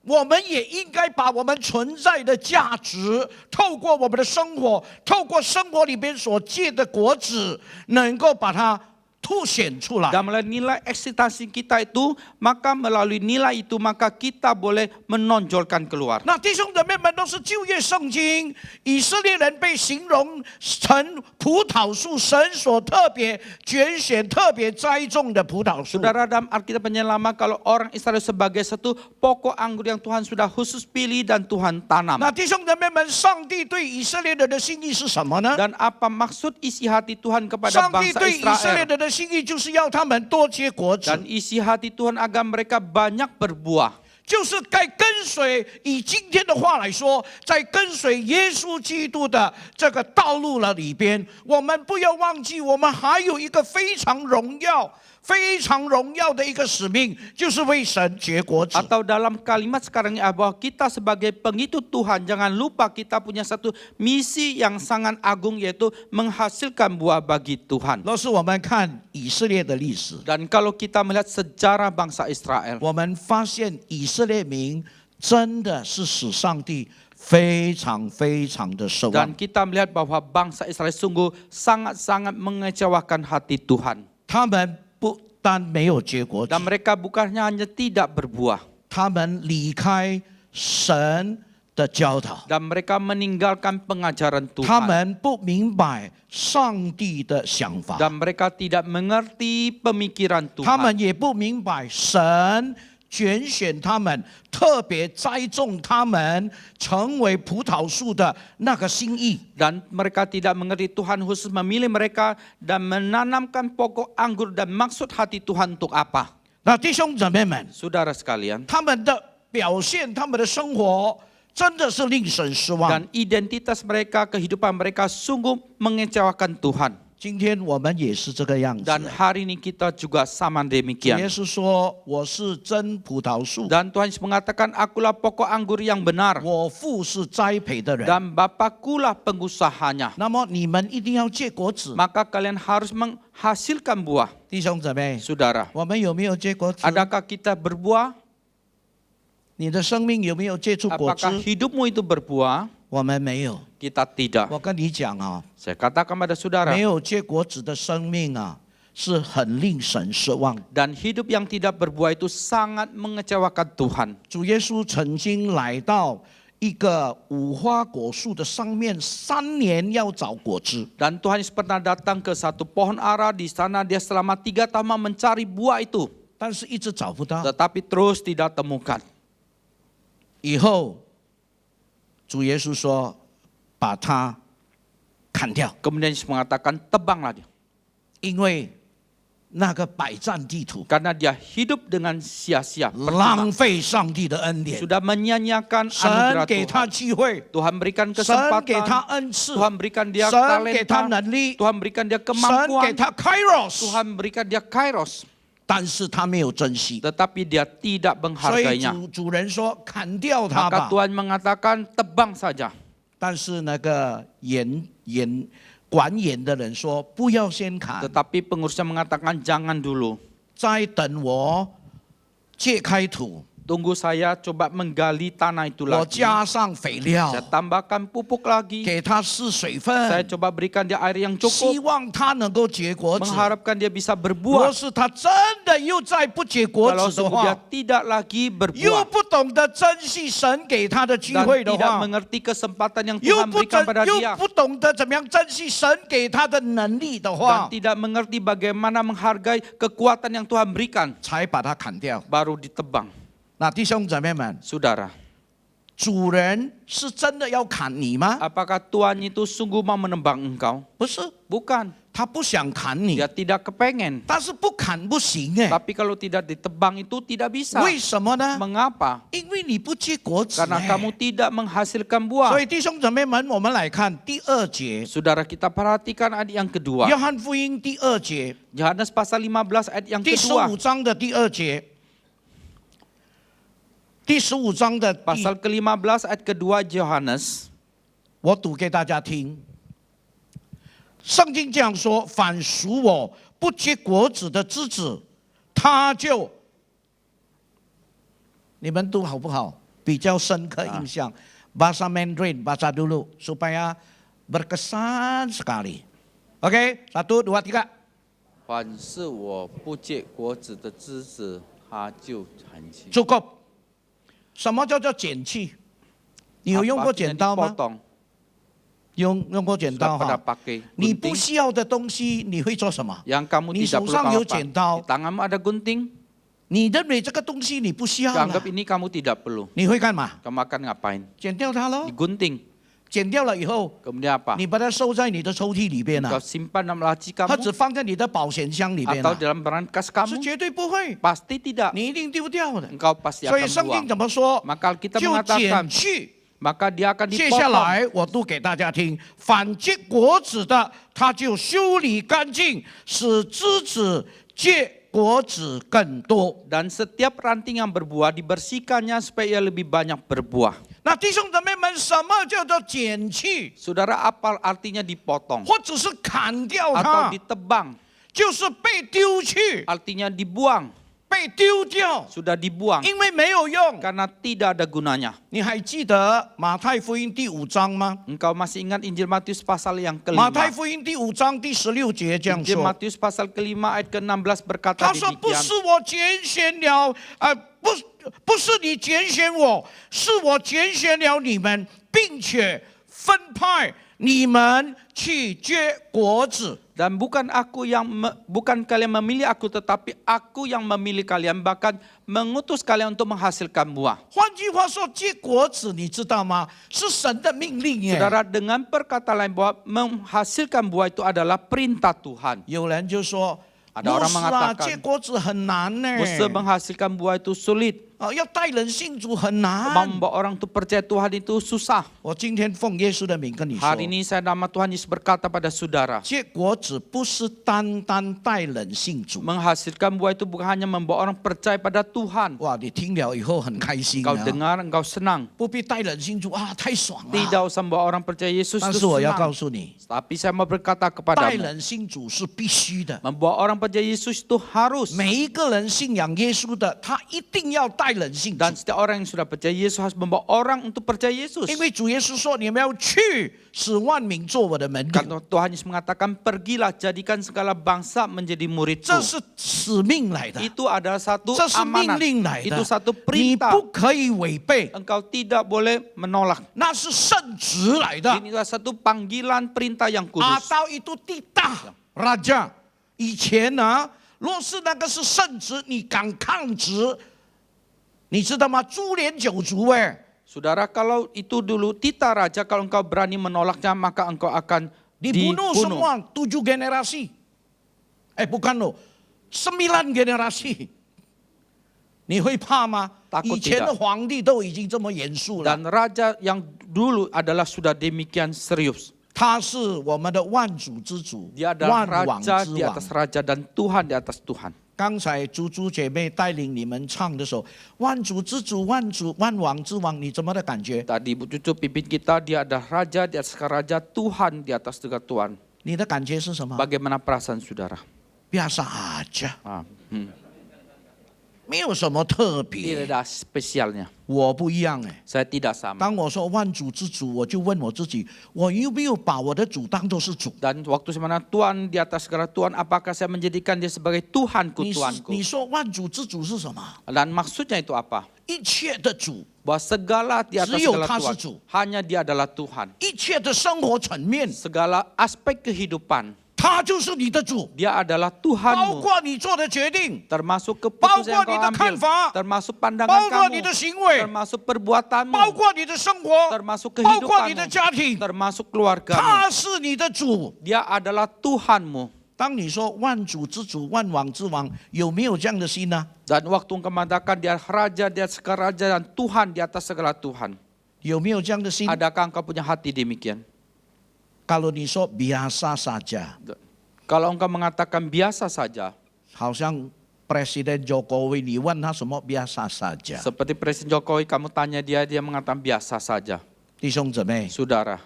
我们也应该把我们存在的价值，透过我们的生活，透过生活里边所结的果子，能够把它凸显出来。 Dan melalui nilai eksistensi kita itu, maka melalui nilai itu maka kita boleh menonjolkan keluar. 那弟兄姊妹们都是旧约圣经，以色列人被形容成葡萄树，神所特别拣选、特别栽种的葡萄树。 Saudara, dalam Alkitab perjanjian lama, kalau orang Israel sebagai satu pokok anggur yang Tuhan sudah khusus pilih dan Tuhan tanam. 那弟兄姊妹们，上帝对以色列人的心意是什么呢？ Dan apa maksud isi hati Tuhan kepada 上帝 bangsa 对以色列 Israel? 人的心意就是要他们多结果子。 Dan isi hati Tuhan agar mereka banyak berbuah. 就是该跟随，以今天的话来说，在跟随耶稣基督的这个道路了里边，我们不要忘记，我们还有一个非常荣耀、非常荣耀的一个使命，就是为神结果子。 Atau dalam kalimat sekarang ini bahwa kita sebagai pengikut Tuhan, jangan lupa kita punya satu misi yang sangat agung, yaitu menghasilkan buah bagi Tuhan. 若是我们看以色列的历史， Dan kalau kita melihat sejarah bangsa Israel, 我们发现以色列民真的是使上帝非常非常的失 dan 望。 kita melihat bahwa bangsa Israel sungguh sangat-sangat mengecewakan hati Tuhan. 他们不但没有结果子 Dan，mereka bukannya hanya tidak berbuah, 他们离开神的教导。 dan mereka meninggalkan pengajaran 他 Tuhan. 们不明白上帝的想法， Dan mereka tidak mengerti pemikiran 他 Tuhan. 们也不明白神拣选他们，特别栽种他们成为葡萄树的那个心意。 Dan mereka tidak mengerti Tuhan khusus memilih mereka dan menanamkan pokok anggur dan maksud hati Tuhan untuk apa. 那弟兄姊妹们， Saudara sekalian, 他们的表现，他们的生活，真的是令神失望。 dan identitas mereka, kehidupan mereka sungguh mengecewakan Tuhan. 今天我们也是这个样子。 Dan hari ini kita juga sama 主耶 demikian. 稣说：“我是真葡萄树， Dan Tuhan Yesus mengatakan, akulah pokok anggur yang benar. 我父是栽培的人。 Dan Bapakulah pengusahanya. 那么你们一定要结果子。 Maka kalian harus menghasilkan buah. 弟兄姊妹， Saudara, 我们有没有结果子？ adakah kita berbuah? 你的生命有没有结出果子？ Apakah hidupmu itu berbuah? 我们没有。 Kita tidak. 我跟你讲啊， Saya katakan pada saudara, 没有结果子的生命啊，是很令神失望。 dan hidup yang tidak berbuah itu sangat mengecewakan Tuhan. 主耶稣曾经来到一个无花果树的上面，3年要找果子。 Dan Tuhan Yesus pernah datang ke satu pohon ara, di sana dia selama 3 tahun mencari buah itu, 但是一直找不到。 tetapi terus tidak temukan. 以后，主耶稣说：“把它砍掉， Kemudian Yesus mengatakan, tebanglah dia. 因为那个百战地图 Karena dia hidup dengan sia-sia, 浪费上帝的恩典。 sudah menyanyiakan 神 anugerah 给他 Tuhan. 机会， Tuhan berikan 神给他 kesempatan, 恩赐， Tuhan berikan dia 神给他 talenta, 能力， Tuhan berikan dia 神给 kemampuan, 他 Kairos， Tuhan berikan dia kairos, 但是他没有珍惜。 tetapi dia tidak 所以 menghargainya. 主人说：“砍掉它 Maka 吧。” Tuhan mengatakan, tebang saja. 但是那个管严的人说：“不要先砍， Tetapi pengurusnya mengatakan, jangan dulu. 再等我揭开土， Tunggu saya coba menggali tanah itu 我 lagi. 加上肥料 Saya，tambahkan pupuk lagi. 给它施水 Saya 分， coba berikan dia air yang 希 cukup. 望它能够结果子。 Mengharapkan dia bisa 若 berbuah. 是它真的又再不结果 Kalau 子的 sungguh dia 话， tidak lagi 又 berbuah. 不懂得珍惜神给他的机 Dan 会的 tidak 话， mengerti kesempatan yang 又 Tuhan 不 berikan pada 又 dia. 不懂得怎么样珍惜神给他的能力的 Dan 话， tidak mengerti bagaimana menghargai kekuatan yang Tuhan berikan. 才把它砍掉。 Baru ditebang. 那弟兄姊妹们， Saudara, 主人是真的要砍你吗？ apakah Tuhan itu sungguh mau menembang engkau? 不是， Bukan. 他不想砍你 Dia，tidak kepengen. 但是不砍不行哎。 Tapi kalau tidak ditebang itu tidak bisa. 为什么呢？ Mengapa? 因为你不结果子 Karena 哎。 kamu tidak menghasilkan 所 buah. 以弟兄姊妹们，我们来看第2节， Saudara, kita perhatikan ayat yang kedua. 约翰福音第2节， Yohanes pasal 15 ayat yang 第 kedua. 15章的第2节，第15章的第 Pasal ke-15 ayat kedua Yohanes. 我读给大家听。圣经这样说：凡属我不结果子的枝子，他就……你们读好不好？比较深刻印象。Bahasa Mandarin baca dulu supaya berkesan sekali. Oke, 1, 2, 3。凡是我不结果子的枝子，它就残去。 cukup。什么叫做剪去？你有用过剪刀吗？ Potong. 用过剪刀 Sudah pada 哈。 pakai 你不 gunting. 需要的东西，你会做什么？ Yang kamu 你 tidak 手 perlu 上 kamu 有 apa? 剪刀 Di，tanganmu ada gunting. 你认为这个东西你不需要了 Anggap，ini kamu tidak perlu. 你会干嘛？ Kamu akan ngapain? 剪掉它喽。 Digunting. 剪掉了以后， Kemudian apa? 你把它收在你的抽屉里边 Kau 啊， simpan dalam laci 它 kamu 只放在你的保险箱里边 atau 啊， dalam berangkas 是 kamu? 绝对不会， Pasti tidak. 你一定丢掉的。 Engkau pasti 所以 akan 圣经 buang. 怎么说？ Maka kita 就 mengatakan, 剪去。 maka dia akan 接下 dipotong. 来我读给大家听：凡结果子的，他就修理干净，使枝子结果子更多。 Dan setiap ranting yang berbuah dibersihkannya supaya ia lebih banyak berbuah. 那弟兄姊妹们，什么叫做剪去， Saudara, apa artinya dipotong? 或者是砍掉 Atau 它？ ditebang? 就是被丢去， Artinya dibuang. 被丢掉， Sudah dibuang. 因为没有用。 Karena tidak ada gunanya. 你还记得马太福音第5章吗？ Engkau masih ingat Injil Matius pasal yang 马太 kelima? 福音第5章第16节这样 Injil 说。 Matius pasal kelima ayat ke-16 berkata 他说：“不 demikian. 是我拣选了，不是你拣选我，是我拣选了你们，并且分派你们去结果子。 Dan bukan bukan kalian memilih aku, tetapi aku yang memilih kalian, bahkan mengutus kalian untuk menghasilkan buah. 换句话说，结果子你知道吗？是神的命令耶。 Saudara, dengan perkataan lain bahwa menghasilkan buah itu adalah perintah Tuhan. 有人就说： Ada 牧 orang 师啊， mengatakan, 结果子很难呢。 Musa menghasilkan buah itu sulit. 要带人信主很难。 Membawa orang untuk percaya Tuhan itu susah. 我今天奉耶稣的名跟你说， Hari ini saya nama Tuhan Yesus berkata pada saudara, 结果子不是单单带人信主。 menghasilkan buah itu bukan hanya membawa orang percaya pada Tuhan. 哇，你听了以后很开心 Engkau 啊， dengar, engkau senang. 不必带人信主啊，太爽了。 Tidak usah membawa orang percaya Yesus 但 itu 是我要告 senang. 诉你， Tapi saya mau berkata 带 kepadamu, 人信主是必须的。 membawa orang percaya Yesus itu harus. 每一个人信仰耶稣的，他一定要带人信主， Dan setiap orang yang sudah percaya Yesus harus membawa orang untuk percaya Yesus. 因为主耶稣说：“你们要去，使万民做我的门徒。 Karena Tuhan Yesus mengatakan, pergilah jadikan segala bangsa menjadi ” muridku. 这是使命来的， Itu adalah satu 这是命 amanat. 令来的 Itu satu，你 perintah. 不可以违背， Engkau tidak boleh menolak. 那是圣旨来的。 Ini adalah satu panggilan perintah yang 阿 kudus. 道itu tidak raja。以前呢，若是那个是圣旨，你敢抗旨，你知道吗？株连九族哎。 Saudara, kalau itu dulu tita raja, kalau engkau berani menolaknya, maka engkau akan Dibunuh dibunuh. semua 7 generasi. Bukan loh, 9 generasi. 你会怕吗？ Takut 以前的 tidak 皇帝都已经这么严肃了， Dan raja yang dulu adalah sudah demikian serius. 他是我们的万主之主， Dia adalah 万王之 raja di 王。 atas raja dan Tuhan di atas Tuhan. 刚才猪猪姐妹带领你们唱的时候，万主之主，万王之王，你怎么的感觉？ Tadi Ibu Cucu pimpin kita, dia adalah raja di atas raja, Tuhan di atas juga Tuhan. 你的感觉是什么？ Bagaimana perasaan saudara? biasa aja， 没有什么特 Tidak 别。 ada spesialnya. 我不一样哎。 Saya tidak sama. 当我说万主之主，我就问我自己，我有没有把我的主当作是主？ Dan waktu semana Tuhan di atas segala Tuhan, apakah saya menjadikan dia sebagai Tuhanku, 你 Tuhanku? 说万主之主是什么？ Dan maksudnya itu apa? 一切的主， Bahwa segala di atas只有 segala 他是 Tuhan, 主。 hanya dia adalah Tuhan. 一切的生活层面， Segala aspek kehidupan, 他就是你的主， dia adalah 包 Tuhanmu. 括你做的决定， Termasuk 包 keputusan yang 括 kau 你的看 ambil, 法， termasuk 包 pandangan 括你 kamu, 的行为， termasuk perbuatanmu, 包括你的生活， termasuk 包括你的 kehidupanmu, 家庭， termasuk keluargamu. 他是你的主。 Dia adalah Tuhanmu. 当你说万主之主、万王之王，有没有这样的心呢？ Dan waktu engkau mengatakan dia raja di atas segala raja dan Tuhan di atas segala Tuhan. 有没有这样的心？ Adakah engkau punya hati demikian? kalau你说biasa saja， Kalau engkau mengatakan biasa saja, 好像 Presiden Jokowi，你问他什么 biasa saja。 seperti Presiden Jokowi kamu tanya dia mengatakan biasa saja. 弟兄姊妹， Saudara,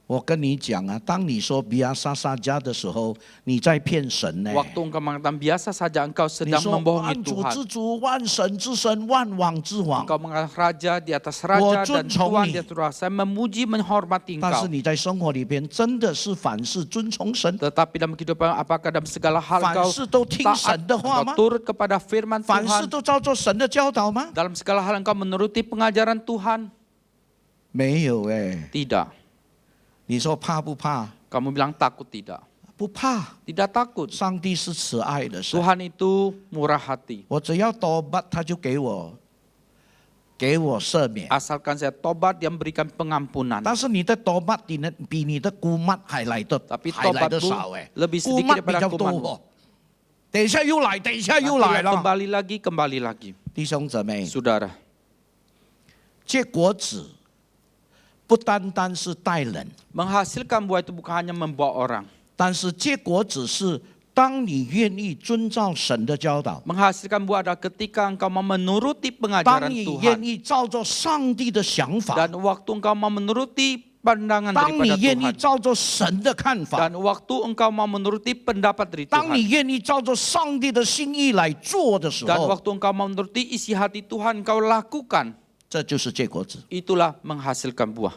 我跟你讲啊，当你说 biasa saja 的时候，你在骗神呢。 waktu engkau mengatakan biasa saja, engkau 你 sedang 说 membohongi 万主 Tuhan. 之主、万神之神、万王之王， Engkau mengatakan raja di atas 我 raja 尊 dan 崇 Tuhan 你。 di atas Tuhan. Saya memuji, menghormati 但是 engkau. 你在生活里边真的是凡事遵从神， Tetapi dalam kehidupan apakah dalam segala hal 凡 engkau 事都听 taat, 神的话 engkau 吗？ turut kepada firman 凡事 Tuhan? 都照做神的教导吗？ Dalam segala hal engkau menuruti pengajaran Tuhan? 没有哎。 Tidak. 你说怕不怕？ Kamu bilang takut tidak? 不怕。 Tidak takut. 上帝是慈爱的神， Tuhan itu murah hati. 我只要tobat，他就给我赦免。 Asalkan saya tobat, dia memberikan pengampunan. 但是你的 tobat 比你的姑妈还来的 Tapi 少 tobatmu 哎， lebih 姑 sedikit 妈比 daripada 较多 kumanmu. 哦。等一下又来，等一下又 Nanti 来 dia 了。 kembali lagi. 弟兄姊妹， Saudara, 结果子不单单是带人， menghasilkan buah itu bukan hanya membawa orang. 但是结果子是当你愿意遵照神的教导， Menghasilkan buah adalah ketika engkau mau menuruti 当 pengajaran 你愿 Tuhan. 意照着上帝的想法， Dan waktu engkau mau menuruti pandangan 当你 daripada 愿意 Tuhan. 照着神的看法， Dan waktu engkau mau menuruti pendapat dari 当你 Tuhan. 愿意照着上帝的心意来做的时 Dan 候， waktu engkau mau menuruti isi hati Tuhan, engkau lakukan. 这就是结果子。 Itulah menghasilkan buah.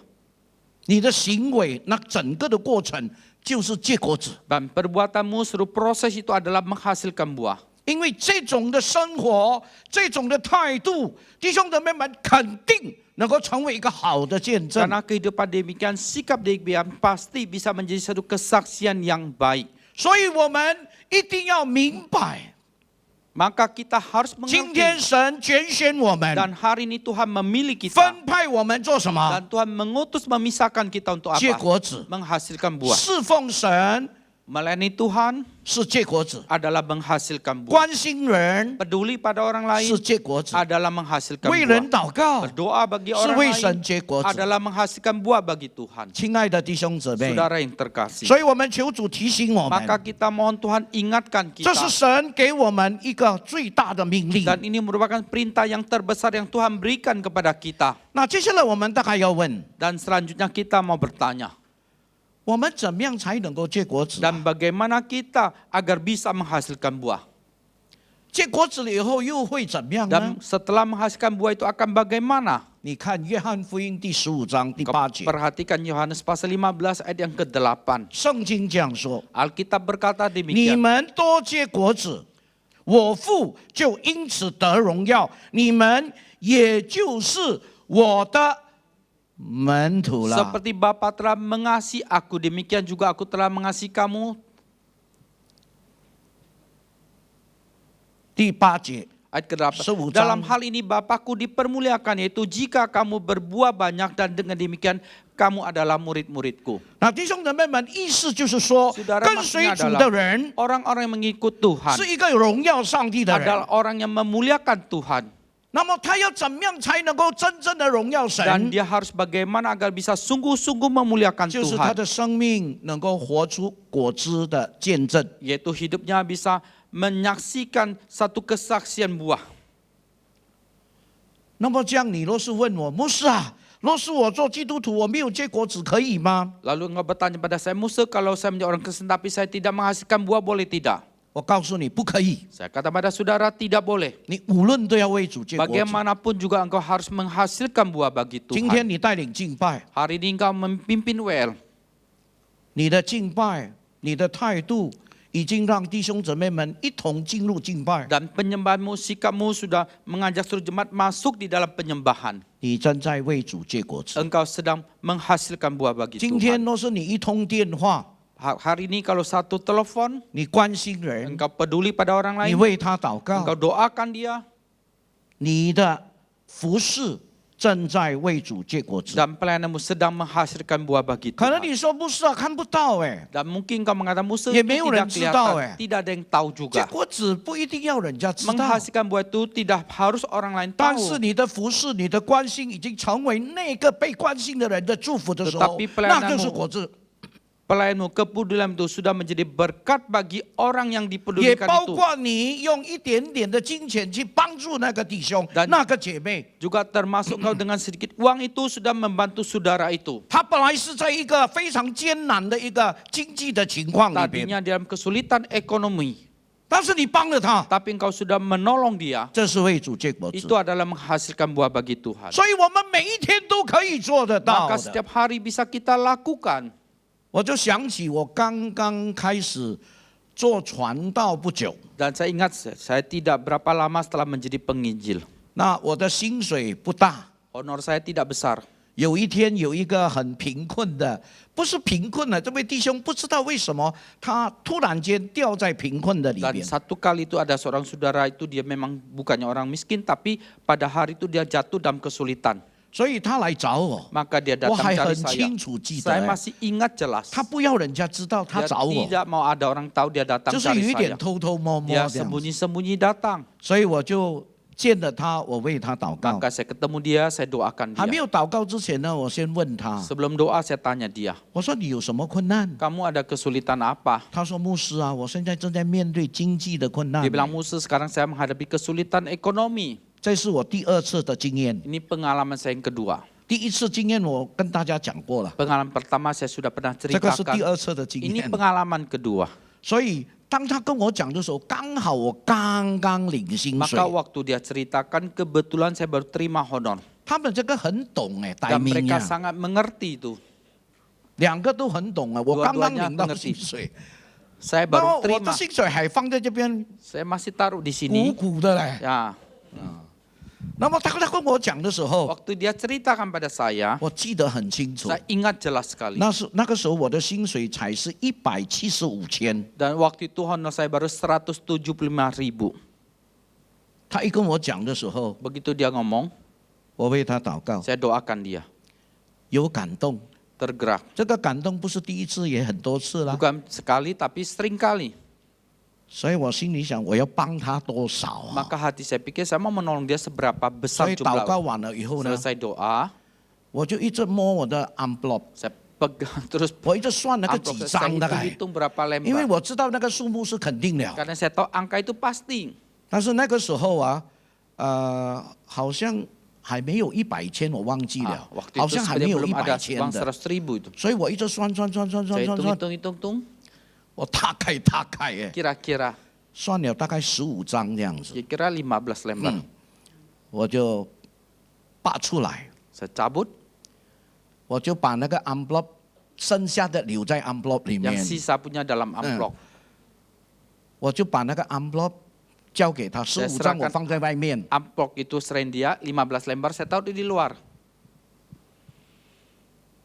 你的行为，那整个的过程就是结果子。 Dan perbuatanmu seluruh proses itu adalah menghasilkan buah. 因为这种的生活，这种的态度，弟兄姊妹们肯定能够成为一个好的见证。 Karena kehidupan demikian, sikap demikian pasti bisa menjadi satu kesaksian yang baik. 所以我们一定要明白， Maka kita harus 今天 mengerti. 神拣选我们， Dan hari ini Tuhan memilih kita. 分派我们做什么？ Dan Tuhan mengutus memisahkan kita untuk 结 apa? 果子， Menghasilkan buah. 侍奉神， Melayani Tuhan 是结果子， adalah menghasilkan buah. 关心人 Peduli pada orang lain 是结果子， adalah menghasilkan 为人 buah. 祷告 Berdoa bagi 是 orang 为 lain 神结果子。 adalah menghasilkan buah bagi Tuhan. 亲爱的弟兄姊妹， Saudara yang terkasih. 所以我们求主提醒我 Maka 们， kita mohon Tuhan ingatkan 这 kita. 是神给我们一个最大的命令。 Dan ini merupakan perintah yang terbesar yang Tuhan berikan kepada kita. 那接下来我们大概要问， Dan selanjutnya kita mau bertanya. 我们怎么样才能够结果子啊？ Dan bagaimana kita agar bisa menghasilkan buah. 结果子了以后又会怎么样呢 Dan？setelah menghasilkan buah itu akan bagaimana? 你看约翰福音第15章第8节， Perhatikan Yohanes pasal 15 ayat yang ke-8. 圣经这样说： Alkitab berkata 你 demikian. 们多结果子，我父就因此得荣耀，你们也就是我的门徒了。 Seperti Bapa telah mengasihi aku, demikian juga aku telah mengasihi kamu. 第8节， Ayat ke-8. 15 Dalam章 hal ini Bapakku dipermuliakan, yaitu jika kamu berbuah banyak dan dengan demikian kamu adalah murid-muridku. 那弟兄姊妹们，意思就是说， Saudara 跟随 maksudnya 主 adalah 的人 orang-orang yang mengikut Tuhan 是一个荣耀上帝的人 adalah。orang yang memuliakan Tuhan. 那么他要怎么样才能够真正的荣耀神？ Dan dia harus bagaimana agar bisa sungguh-sungguh memuliakan 就是他 Tuhan. 的生命能够活出果子的见证。 Yaitu hidupnya bisa menyaksikan satu kesaksian buah. 那么这样，你若是问我，牧师啊，若是我做基督徒，我没有结果子，可以吗？ Lalu engkau bertanya pada saya, Musa, kalau saya menjadi orang Kristen tapi saya tidak menghasilkan buah, boleh tidak? 我告诉你，不可以。 Saya kata pada saudara, tidak boleh. 你无论都要为主结果子。 Bagaimanapun juga engkau harus menghasilkan buah bagi 今天 Tuhan. 你带领敬拜， Hari ini engkau memimpin WL. 你的敬拜，你的态度，已经让弟兄姊妹们一同进入敬拜。 Dan penyembahanmu, sikapmu sudah mengajak seluruh jemaat masuk di dalam penyembahan. 你正在为主结果子。 Engkau sedang menghasilkan buah bagi 今天 Tuhan. 若是你一通电话， Hari ini kalau satu telepon, 你关心人， engkau peduli pada orang 你 lain, 为他祷告 engkau，doakan dia, 你的服侍正在为主结果子。 dan pelayananmu sedang menghasilkan buah bagi 可能 Tuhan. 你说牧师啊，看不到哎， Dan mungkin kau mengatakan Musa Ya, itu memang tidak orang tahu, kelihatan, tidak ada yang tahu 结 juga. 果子不一定要人家知道， Menghasilkan buah itu tidak harus orang lain 但 tahu. 是你的服侍、你的关心已经成为那个被关心的人的祝福的时候 Tetapi， pelayananmu 那就是果子。 Pelayanmu, kepedulian itu sudah menjadi berkat bagi orang yang 也 dipedulikan 包 itu. 括你用一点点的金钱去帮助那个弟兄、 Dan 那个姐妹。 Juga termasuk kau dengan sedikit uang itu sudah membantu saudara itu. 他本来是在一个非常艰难的一个经济的情况里边， Tadinya dalam kesulitan ekonomi, 但是你帮了他， tapi engkau sudah menolong dia. 这是为主结果子。 Itu adalah menghasilkan buah bagi Tuhan. 所以我们每一天都可以做得到 Maka 的。 setiap hari bisa kita lakukan. 我就想起我刚刚开始做传道不久， Dan saya ingat saya tidak berapa lama setelah menjadi penginjil. 那我的薪水不大。 Honor saya tidak besar. 有一天有一个很贫困的，不是贫困的这位弟兄，不知道为什么他突然间掉在贫困的里 Dan 边。 satu kali itu ada seorang saudara itu dia memang bukannya orang miskin, tapi pada hari itu dia jatuh dalam kesulitan. 所以他来找我， Maka dia 我 datang 还 cari 很 saya. 清楚记得 Saya，masih ingat jelas. 他不要人家知道他 Dia 找我， tidak mau ada orang tahu dia datang 就是有 cari 一点 saya. 偷偷摸摸 Dia 这样子。 sembunyi-sembunyi datang. 所以我就见了他，我为他祷告。 Maka saya ketemu dia, saya doakan 还没 dia. 有祷告之前呢，我先问他， Sebelum doa saya tanya dia, 我说你有什么困难？ kamu ada kesulitan apa? 他说牧师啊，我现在正在面对经济的困难 Dia，bilang Musa, sekarang saya menghadapi kesulitan ekonomi. 这是我第二次的经验。 Ini pengalaman saya yang kedua. 第一次经验我跟大家讲过了， Pengalaman pertama saya sudah pernah 这个是第 ceritakan. 二次的经 Ini 验。 pengalaman kedua. 所以当他跟我讲的时候，刚好我刚刚领薪水 Maka，waktu dia ceritakan, kebetulan saya baru terima honor. 他们这个很懂哎，待 Dan 命 mereka 呀， sangat mengerti itu. 两个都很懂啊。我刚刚领到薪水， Saya 然后 baru 我的 terima. 薪水还放在这边 Saya masih taruh di 鼓 sini. 鼓的嘞。 Ya, 那么他跟我讲的时候， waktu dia ceritakan pada saya, 我记得很清楚。 saya ingat jelas sekali. 那个时候我的薪水才是175,000。 Dan waktu itu honor saya baru 175.000. 他一跟我讲的时候， Begitu dia ngomong, 我为他祷告， saya doakan dia. 有感动， tergerak. 这个感动不是第一次，也很多次了。 Bukan sekali tapi sering kali. 所以我心里想，我要帮他多少啊？ Maka hati saya pikir saya mau menolong dia seberapa 所 besar 以祷告 jumlah. 完了以后呢， Selesai doa, 我就一直摸我的 envelope， saya pegang terus 我一直算那个几 amplop, 张 saya 大概， hitung berapa 因为 lembar. 我知道那个数目是肯定的。 Karena saya tahu angka itu pasti. 但是那个时候啊，好像还没有100千，我忘记 Ah, 了， waktu 好 itu 像还 sebenarnya 没有 belum ada 100千 uang 的， 100.000 itu. 所以我一直算， Saya hitung, 我大概哎， kira-kira 算了大概15张这样子， kira-kira 15 lembar. 我就拔出来， Saya cabut, 我就把那个 envelope 剩下的留在 envelope 里 yang 面， sisa punya dalam amplop. 我就把那个 envelope 交给他，15张我放在外面， Amplop itu serahin dia, 15 lembar saya taruh di luar.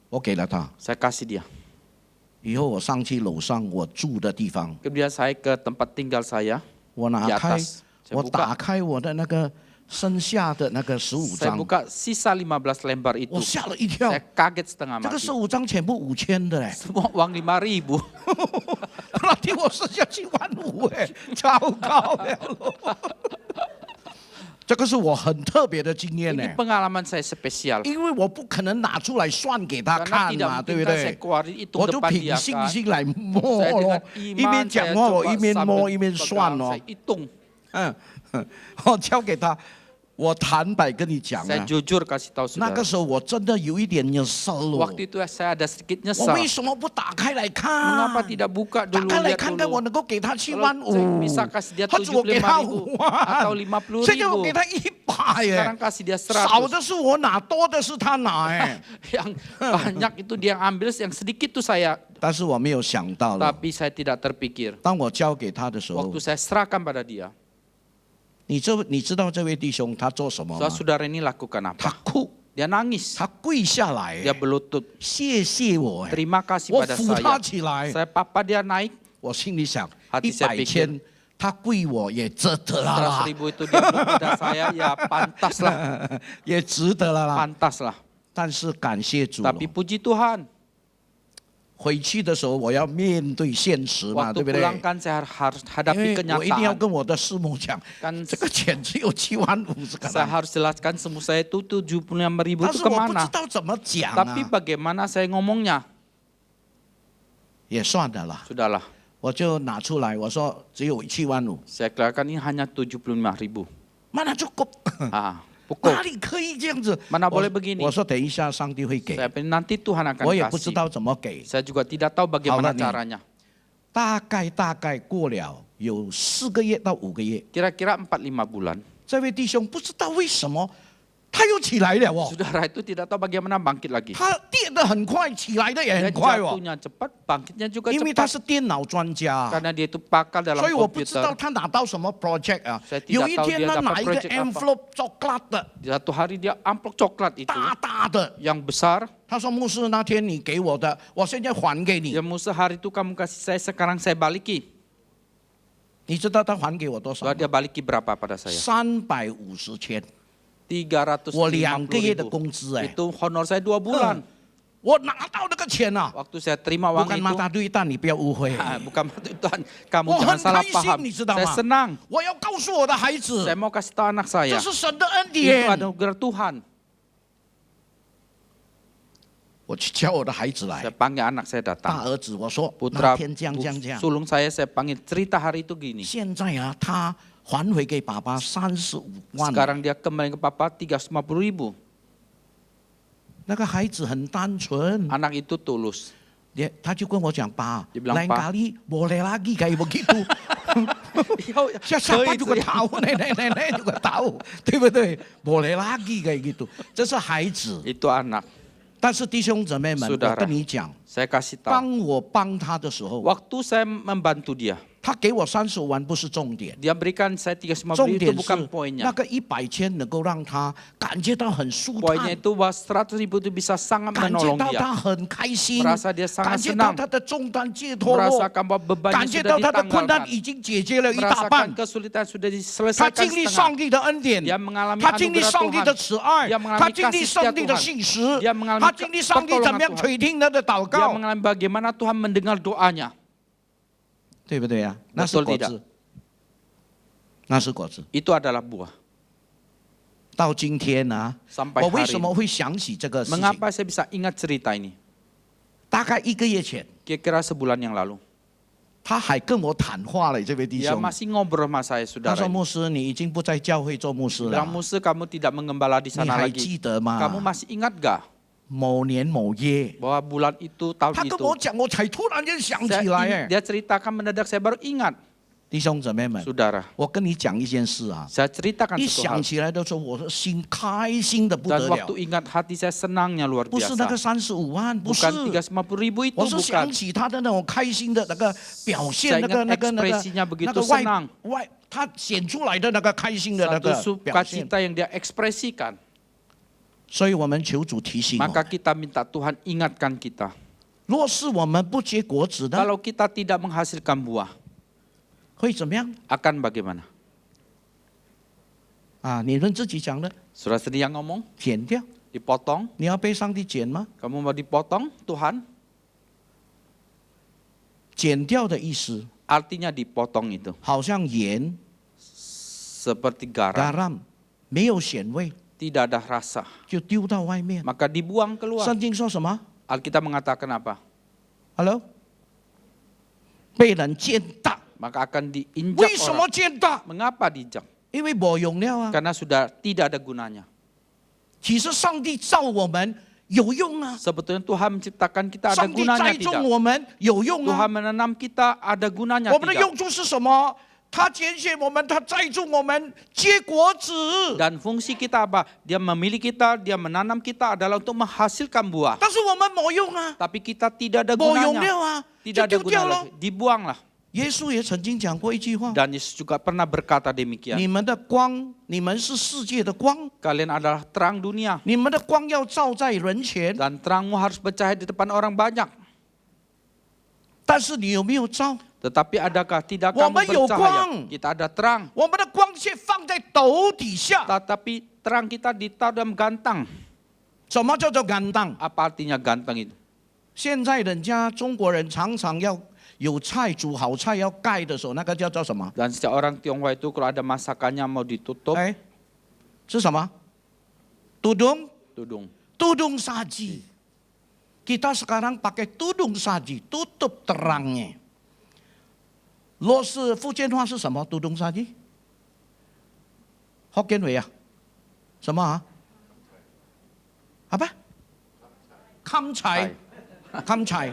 我给了他。 Saya kasih dia. 以后我上去楼上我住的地方， Kemudian saya ke tempat tinggal saya. 我拿 Di 开 atas.，我 Saya 打 buka, 开我的那个剩下的那个15 saya 张， buka sisa 15 lembar 我 itu. 吓了一跳 Saya，kaget setengah 这个 mati. 15张全部5000的嘞， Semua uang 5.000. 那替我剩下75000哎，超高了咯。这个是我很特别的经验呢， Ini pengalaman saya spesial. 因为我不可能拿出来算给他 Karena 看 tidak 嘛，对 mungkin 不 kan saya 对？ keluarin itu 我就 depan 凭 dia 信 kan. 心来摸 Saya 咯 dengan， 一 iman 边讲 saya 话我 coba 一边 sambil 摸一边算 pegang, 哦 saya，hitung. 我交给他，我坦白跟你讲 Saya 啊， jujur kasih tahu 那 saudara. 个时候我真的有一点nyesel 咯。 Waktu itu saya ada sedikit 我 nyesal. 为什么不打开来看？ Mengapa tidak buka 打 dulu 开来 lihat 看看，我 dulu? 能够给他7 Kalau 万 saya 5， bisa kasih dia 或者我给他 75.000 5万 atau 50.000. 现在我给他100耶 Sekarang，kasih dia 少 100. 的是我拿，多的是他拿哎。 Yang banyak itu dia ambil, yang sedikit itu saya. 但是我没有想到了， Tapi saya tidak terpikir. 当我交给他的时候 Waktu，saya serahkan pada dia, 你知道这位弟兄他做什么吗？ saudara ini lakukan 他 apa? 哭， Dia nangis, 他跪下来， dia berlutut. 谢谢我哎， Terima kasih 我 pada 扶他 saya. 起来。 Saya papa dia naik, 我心里想，hati saya 100 pikir 千，他跪我也值得了啦， 100.000 itu dia belum pada saya, ya pantas lah, 也值得了啦。 pantas lah. 但是感谢主咯， Tapi puji Tuhan, 回去的时候我要面对现实嘛， waktu 对不对？ pulang kan saya harus 因 hadapi 为我一定要 kenyataan. 跟我的师母讲， Kan 这个钱只有7万5这个 saya 啦， harus jelaskan semua saya itu 75.000但 itu 是我不知 kemana. 道怎么讲 Tapi 啊， bagaimana saya ngomongnya? 也算的啦， Sudahlah, 我就拿出来，我说只有7万5， saya keluarkan ini hanya 75.000. mana cukup？ Ah, pukul. 哪里可以这样子？ Mana 我 boleh begini? 我说等一下上帝会给， Saya pikir nanti Tuhan akan 我也不知 kasih. 道怎么给， Saya juga tidak tahu bagaimana nih. caranya. 大概过了有4个月到5个月， Kira-kira 4-5 bulan. 这位弟兄不知道为什么他又起来了哦， Saudara itu tidak tahu bagaimana bangkit lagi. 他跌得很快，起来的也 Dia 很快哦， jatuhnya cepat, bangkitnya juga 因为他 cepat. 是电脑专家。 Karena dia itu pakar dalam 所以我不知道 komputer. 他拿到什么 project 啊 Saya，tidak 有一 tahu 天 dia 他 dapat 拿一个 project apa. envelope coklat 的， Satu hari dia amplop coklat itu 大大的。 yang besar. 他说牧师那天你给我的，我现在还给你 Ya。Musa hari itu kamu kasih saya, sekarang saya baliki. 你知道他还给我多少 Soalnya 吗？ dia baliki berapa pada saya? 350千， 350.000. 我2个月的工资哎， Itu honor saya 2 bulan. 我拿到那个钱啊， Waktu saya terima uang 不干 itu, 妈大对，但你不要误会。 bukan maksud Tuhan, kamu 我 jangan 很 salah 开 paham. 心，你知道 Saya 吗？ senang. 我要告诉我的孩子， Saya mau kasih tahu anak saya. 这是神的恩 Itu 典。 anugerah Tuhan. 我去叫我的孩子来 Saya，panggil anak saya 大 datang. 儿子我说，那 Putra 天这样这样这样， sulung saya panggil, cerita hari itu gini. 现在啊，他还回给爸爸35万。 Sekarang dia kembali ke papa 350.000. 那个孩子很单纯， Anak itu tulus. 他就跟我讲，爸， Dia bilang, lain "Pak." kali boleh lagi kayak begitu。 Siapa juga tahu, nenek-nenek juga tahu，对不对？boleh lagi kayak gitu，这是孩子。 Itu anak. 但是弟兄姊妹们，我 Saudara 跟你讲， Saya kasih tahu. 当我帮他的时候， Waktu saya membantu dia, 他给我35万不是重点， Dia berikan saya 350 重 itu 点是 bukan 那 poinnya. 个100千能够让他感觉到很舒 Poinnya 坦， itu bahwa 100.000 itu bisa sangat 感觉 menolong 到 dia. 他很开心， Merasa dia sangat 感觉到 senang. 他的重担解脱落， Merasakan bahwa 感 bebannya 觉 sudah 到他的困难 ditanggalkan. 已经解决了一大半 Merasakan。kesulitan sudah 他 diselesaikan 经历 setengah. 上帝的恩典， Dia mengalami 他经历 anugerah 上帝的 Tuhan. 慈爱 Dia，mengalami 他经历 kasih 上帝的 setia 信实 Dia mengalami， 他经历上帝怎么样 pertolongan Tuhan 垂听他的祷 Dia 告， mengalami bagaimana Tuhan mendengar doanya. 对不对呀？那是 Betul 果 tidak? 子，那是果子。 Itu adalah buah. 到今天呢， Sampai 我为 hari 什么 ini. 会想起这个事情？ Mengapa saya bisa ingat cerita ini? 大概1个月前， Kira-kira sebulan yang lalu. 他还跟我谈话了，这位弟 Dia 兄。 masih ngobrol sama saya, 他 saudara. 说：“牧师，你已经不在教会做牧师 Bilang 了， Musa, kamu tidak mengembala di 你 sana 还 lagi. 记得吗？ Kamu masih ingat gak 某年某月， bahwa bulan itu, tahun 他跟 itu? 我讲，我才突然间想 Saya 起来。 ingat, 哎， dia ceritakan mendadak saya baru ingat. 弟兄姊妹们， Saudara, 我跟你讲一件事啊， saya ceritakan 一 satu 想 hal. 起来的时候，我的心开心的不 Dan 得了 waktu。ingat hati saya senangnya luar 不是那个 biasa. 35万，不是， Bukan 350.000 itu 我是想 bukan. 起他的那种开心的那个表现， Saya 那个 ingat ekspresinya begitu 外 senang. 外，他显出来的那个开心的那 Satu 个表现。 sukacita yang dia ekspresikan. 所以我们求主提醒我 Maka 们， kita minta Tuhan ingatkan kita. 若是我们不结果子的， Kalau kita tidak menghasilkan buah, 会怎么样？ akan bagaimana? 啊，你们自己讲的， Saudara sendiri yang ngomong, 剪掉。 dipotong. 你要被上帝剪吗？ Kamu mau dipotong, Tuhan? 剪掉的意思， Artinya dipotong itu. 好像盐、 Seperti garam, garam 没有咸味， tidak ada rasa. 就丢到外面。 Maka dibuang keluar. 圣经说什么 Alkitab mengatakan apa? ？Hello，被人践踏。 Maka akan diinjak 为什么 orang. 践踏？ Mengapa diinjak? 因为没用了啊。 Karena sudah tidak ada gunanya. 其实上帝造我们有用啊， Sebetulnya Tuhan menciptakan kita ada 上帝 gunanya 栽种 tidak? 我们有用 Tuhan 啊。 menanam kita ada gunanya 我们的 tidak? 用处是什么？他拣选我们，他栽种我们，结果子。 Dan fungsi kita apa? Dia memilih kita, dia menanam kita adalah untuk menghasilkan buah. 但是我们没用啊， Tapi kita tidak ada 没用 gunanya. 了啊， Tidak 就 ada 丢掉 guna 了 lagi. Dibuanglah. 耶稣也曾经讲过一句话： Dan Yesus juga pernah berkata demikian. 你们的光，你们是世界的光， Kalian adalah terang dunia. 你们的光要照在人前。 Dan terangmu harus bercahaya di depan orang banyak. 但是你有没有照？ Tetapi adakah tidak 我 kamu 们有 bercahaya? 光。 Kita ada terang. 我们的光却放在斗底下。 Tetapi terang kita ditaruh dalam gantang. 什么叫做干当？ Apa artinya gantang itu? 现在人家中国人常常要有菜煮好菜要盖的时候，那个叫做什么？ Dan setiap orang Tionghoa itu kalau ada masakannya mau ditutup, 哎，是什么？tudung tudung. tudung saji. Kita sekarang pakai tudung saji, tutup terangnya. 若是福建话是什么？tudung saji？福建话啊？什么啊？apa？康柴，康柴。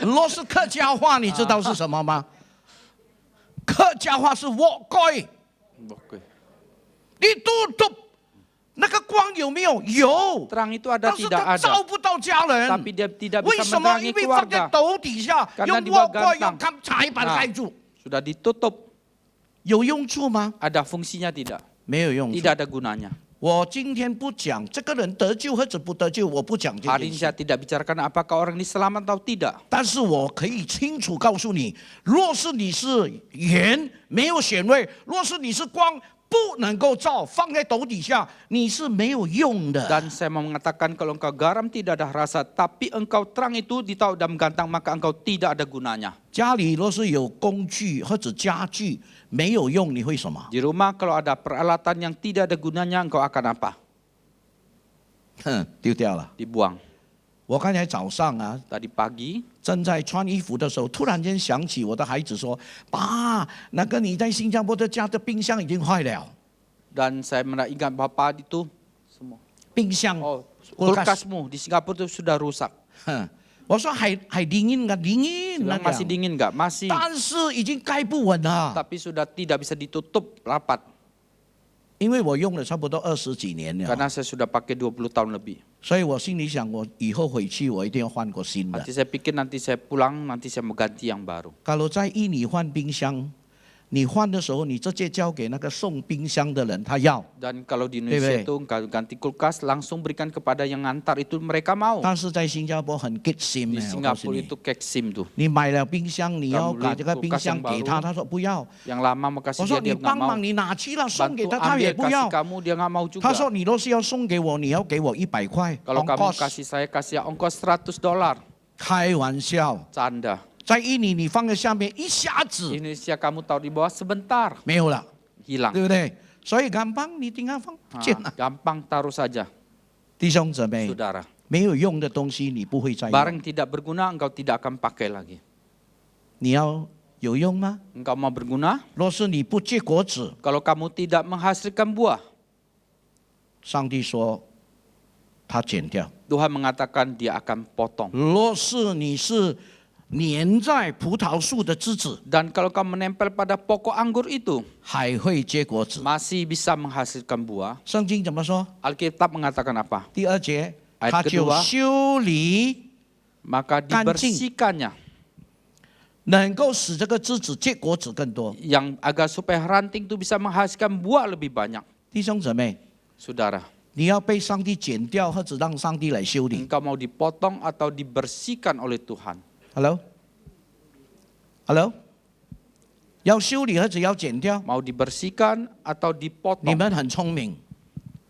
若是客家话，你知道是什么吗？客家话是我盖。 Oke. 你tutup 那个光有没有？有， Terang itu ada 但是 tidak 它 ada. 照不到家人。 Tapi dia tidak 为 bisa 什么？ menerangi 因为放在 keluarga. 斗底下， Karena 用 di 锅 bawah 盖， gantang. 用康柴把它盖住， Sudah ditutup. 有用处吗？ Ada fungsinya tidak? 没有用处。 Tidak ada gunanya. 我今天不讲这个人得救或者不得救，我不讲这 Hari 件 ini 事。 saya tidak bicarakan apakah orang ini selamat atau tidak. 但是我可以清楚告诉你，若是你是盐，没有咸味；若是你是光，不能够照，放在斗底下，你是没有用的。 Dan saya mau mengatakan kalau engkau garam tidak ada rasa, tapi engkau terang itu ditaruh dalam gantang, maka engkau tidak ada gunanya. 家里若是有工具或者家具没有用，你会什么？ Di rumah kalau ada peralatan yang tidak ada gunanya, engkau akan apa? 哼，丢掉了。 Dibuang. 我刚才早上啊， Tadi pagi, 正在穿衣服的时候，突然间想起我的孩子说：“爸，那个你在新加坡的家的冰箱已经坏了。 dan saya ingat Bapak itu, semua. 冰箱， Oh, kulkas。 kulkasmu di Singapura itu sudah rusak. 哼，我说还dingin nggak dingin？ Bilang masih dingin nggak? Masih. 但是已经盖不稳了， Tapi sudah tidak bisa ditutup rapat. 因为我用了差不多20几年了。 Karena saya sudah pakai 20 tahun lebih. 所以我心里想，我以后回去我一定要换个新的。 Nanti saya pikir nanti saya pulang, nanti saya mau ganti yang baru. Kalau 在印尼换冰箱，你换的时候，你直接交给那个送冰箱的人，他要。 Dan kalau di Indonesia itu ganti kulkas langsung berikan kepada yang ngantar itu mereka mau. 但是在新加坡很 get sim Di 我告诉 Singapura 你 itu kek SIM tuh. 你买了冰箱，你要 Kamu 把 beli 这个冰箱 kulkas yang 给他， baru 他说不要。 Yang lama mau 我 kasih 说 dia 你 nggak 帮 mau. 忙，你拿去了送给 Bantu 他，他也 ambil 不要 kasih。kamu dia nggak mau 他说 juga. 你若是要送给我，你要给我100块。 Kalau kamu ongkos kasih saya kasih ongkos $100. 开玩笑， Canda. 在印尼你放在下面，一下 Di 子 Indonesia kamu taruh di bawah sebentar 没有了， hilang. 对不对？所以gampang，你tinggal放 Ah, 见了。 gampang taruh saja, 弟兄姊妹， saudara. 没有用的东西你不会再 Barang 用， tidak berguna engkau tidak akan pakai lagi. 你要有用吗？ Engkau mau berguna? 若是你不结果子， Kalau kamu tidak menghasilkan buah, 上帝说他剪掉。 Tuhan mengatakan dia akan potong. 若是你是粘在葡萄树的枝子， Dan kalau kamu menempel pada pokok anggur itu, 还会结果子。 masih bisa menghasilkan buah. 圣经怎么说？ Alkitab mengatakan apa? 第2节， ayat 他就 kedua 修理， Maka dibersihkannya, 能够使这个枝子结果子更多。 yang agar supaya ranting itu bisa menghasilkan buah lebih banyak. 弟兄姊妹， Saudara, 你要被上帝剪掉，或者让上帝来修理。 engkau mau dipotong atau dibersihkan oleh Tuhan? Hello，Hello， 要修理或者要剪掉？ Mau dibersihkan atau 你 dipotong? 们很聪明，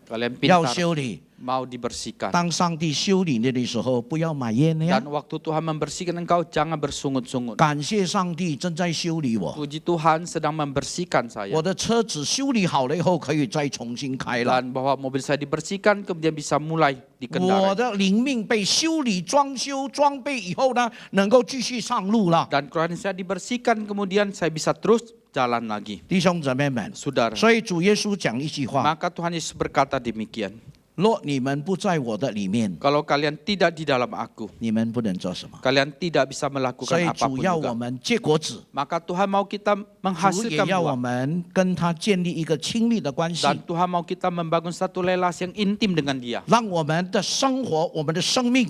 Kalian 要 pintar, 修理。 mau dibersihkan. 当上帝修理你的时候，不要埋怨呀 Dan。waktu Tuhan membersihkan engkau, jangan bersungut-sungut. 感谢上帝正在修理我， Puji Tuhan sedang membersihkan saya. 我的车子修理好了以后可以再重新开了。 Dan bahwa mobil saya dibersihkan, kemudian bisa mulai 我 dikendarai. 的灵命被修理、装修、装备以后呢，能够继续上路了。 Dan rohani saya dibersihkan, kemudian saya bisa terus jalan lagi. 弟兄姊妹们， Saudara, 所以主耶稣讲一句话： maka Tuhan Yesus berkata demikian. 若你们不在我的里面， Kalau kalian tidak di dalam aku, 你们不能做什么。 kalian tidak bisa 所 melakukan 以 apapun 主要我 juga. 们结果子， Maka Tuhan mau kita 主也 menghasilkan 要我 buah. 们跟他建立一个亲密的关系， Dan Tuhan mau kita membangun satu relasi yang intim dengan Dia. 让我们的生活、我们的生命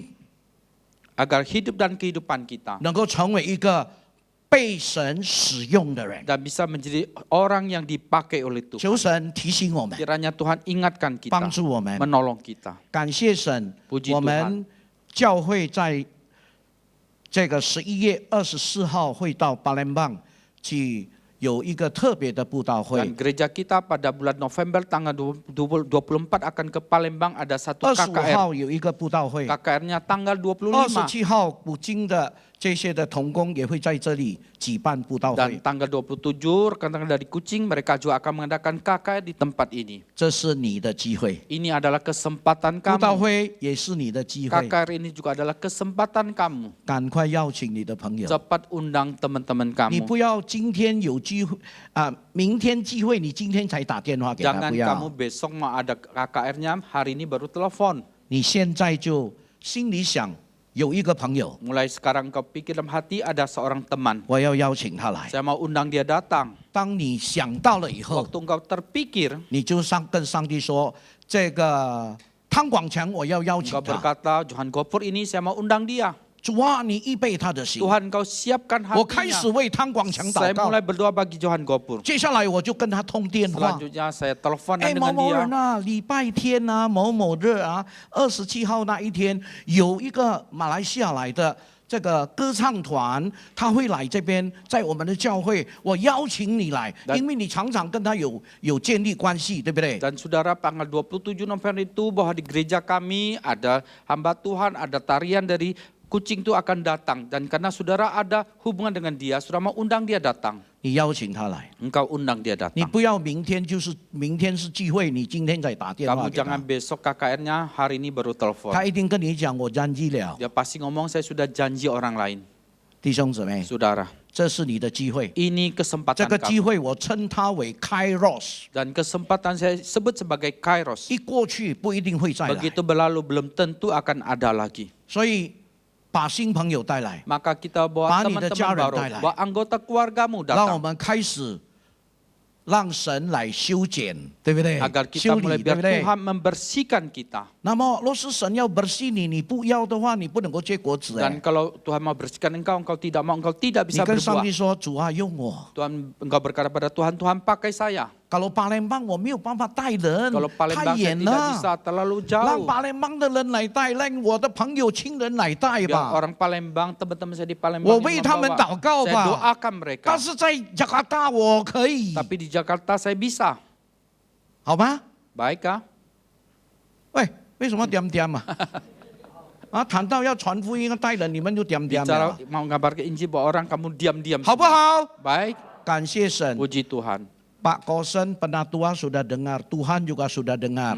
Agar hidup dan kehidupan kita 能够成为一个被神使用的人。 dan bisa menjadi orang yang dipakai oleh Tuhan. 求神提醒我们， Kiranya Tuhan ingatkan kita, 帮助我们。 menolong kita. 感谢神 Puji， 我们教会在这个11月24号会到巴兰邦去有一个特别的布道 Dan 会。 gereja kita pada bulan November tanggal 24 akan ke Palembang ada satu 25 KKR. 号有一个布道会， KKR-nya tanggal 25. 27号古今的这些的同工也会在这里举办布道 Dan 会。 tanggal 27 rekan-rekan dari Kucing mereka juga akan mengadakan KKR di tempat ini. 这是你的机会， Ini adalah kesempatan 布道 kamu. 会也是你的机会。 KKR ini juga adalah kesempatan kamu. 赶快邀请你的朋友， Cepat undang teman-teman 你 kamu. 不要今天有机会啊，明天机会你今天才打电话给他， Jangan 不 kamu 要。 besok mau ada KKR-nya, hari ini baru telepon. 你现在就心里想有一个朋友， Mulai sekarang kau pikir dalam hati ada seorang teman. 我要邀请他来。 Saya mau undang dia datang. 当你想到了以后， Waktu engkau terpikir, 你就跟上帝说：“这个汤广强，我要邀请 engkau 他。 berkata, Johan Gopur ini saya mau undang dia. 主啊，你预备他的心。 Tuhan engkau siapkan 我开始 hatinya. 为汤广强祷 Saya 告 mulai，berdoa bagi Johan Gopur. 接下来我就跟他通电话。 Selanjutnya saya telepon 哎， dengan 某某 dia. 人啊，礼拜天啊，某某日啊，27号那一天，有一个马来西亚来的这个歌唱团，他会来这边，在我们的教会，我邀请你来，因为你常常跟他有建立关系，对不对？ Dan saudara tanggal 27 November itu bahwa di gereja kami ada hamba Tuhan, ada tarian dari Kucing itu akan datang. Dan karena saudara ada hubungan dengan dia, saudara mau undang dia datang. 你邀请他来， Engkau undang dia 你 datang. 不要明天是聚会，你今天才打电话 Kamu 给他 jangan，besok KKR-nya hari ini baru telepon. 他一定跟你讲我janji了， Dia pasti ngomong saya sudah janji orang lain. 弟兄姊妹， Saudara, 这是你的机会， ini 这 kesempatan 个机 kamu. 会我称它为 Kairos， Dan kesempatan saya sebut sebagai Kairos. 一过去不一定会再来， Begitu berlalu belum tentu akan ada lagi. 所以把新朋友带来。 Maka kita bawa把你的 teman-teman 家人 baru, 带来。 bawa anggota keluargamu 让我 datang. 们开始让神来修剪，对不对？ Agar kita 修 mulai 理，对 biar 不对？ Tuhan membersihkan kita. 那么，若是神要 bersih 你，你不要的话，你不能够结果子。 Dan kalau Tuhan mau bersihkan engkau, engkau tidak mau, engkau tidak 你 bisa 跟上帝 berbuat. 说：“主啊，用我。 Tuhan, engkau berkata pada Tuhan, Tuhan pakai saya. ” Kalau Palembang 我没有办法带人， Kalau 太 Palembang saya 远 tidak 了。 bisa, terlalu 让 jauh. 巴联邦的人来带，让我的朋友亲人来带 Biar 吧。 orang Palembang, teman-teman saya di Palembang 我 yang 为他们 membawa. 祷告 Saya 吧。 doakan mereka. 但是在Jakarta 我可以， Tapi di Jakarta saya bisa. 好吗？ Baik kah? 喂，为什么点点啊？啊，谈到要传福音要带人，你们就点点 Bicara 了， mau ngabar ke Injil bahwa orang kamu diam-diam. 好不 semua. 好？ Baik, 感谢神。 puji Tuhan. Pak Kosen penatua sudah dengar, Tuhan juga sudah dengar.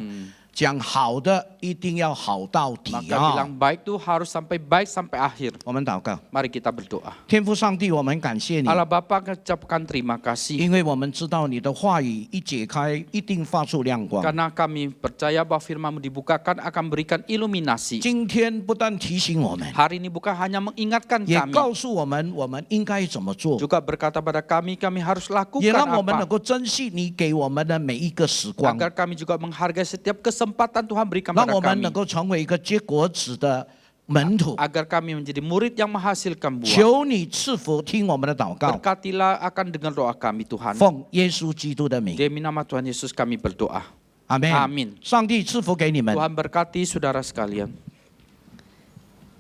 讲好的一定要好到底 Maka 啊！ bilang baik tuh harus sampai baik sampai akhir. 我们祷告， Mari kita berdoa. 天父上帝，我们感谢你， Allah Bapa mengucapkan terima kasih 因为我们知道你的话语一解开，一定发出亮光。 karena kami percaya bahwa firman-Mu dibukakan akan berikan iluminasi. 今天不但提醒我们， Hari ini bukan hanya mengingatkan 也 kami, 告诉我们我们应该怎么做， juga berkata pada kami harus 也 lakukan 让我们能 apa 够珍惜你给我们的每一个时光， agar kami juga menghargai setiap kesempatan Tuhan berikan 让 pada 我们 kami, 能够成为一个结果子的门徒。 agar kami menjadi murid yang menghasilkan buah. 求你赐福听我们的祷告， Berkatilah akan dengar doa kami Tuhan. 奉耶稣基督的名， Demi nama Tuhan Yesus kami berdoa. 阿门。 Amin. 上帝赐福给你们。 Tuhan berkati saudara sekalian.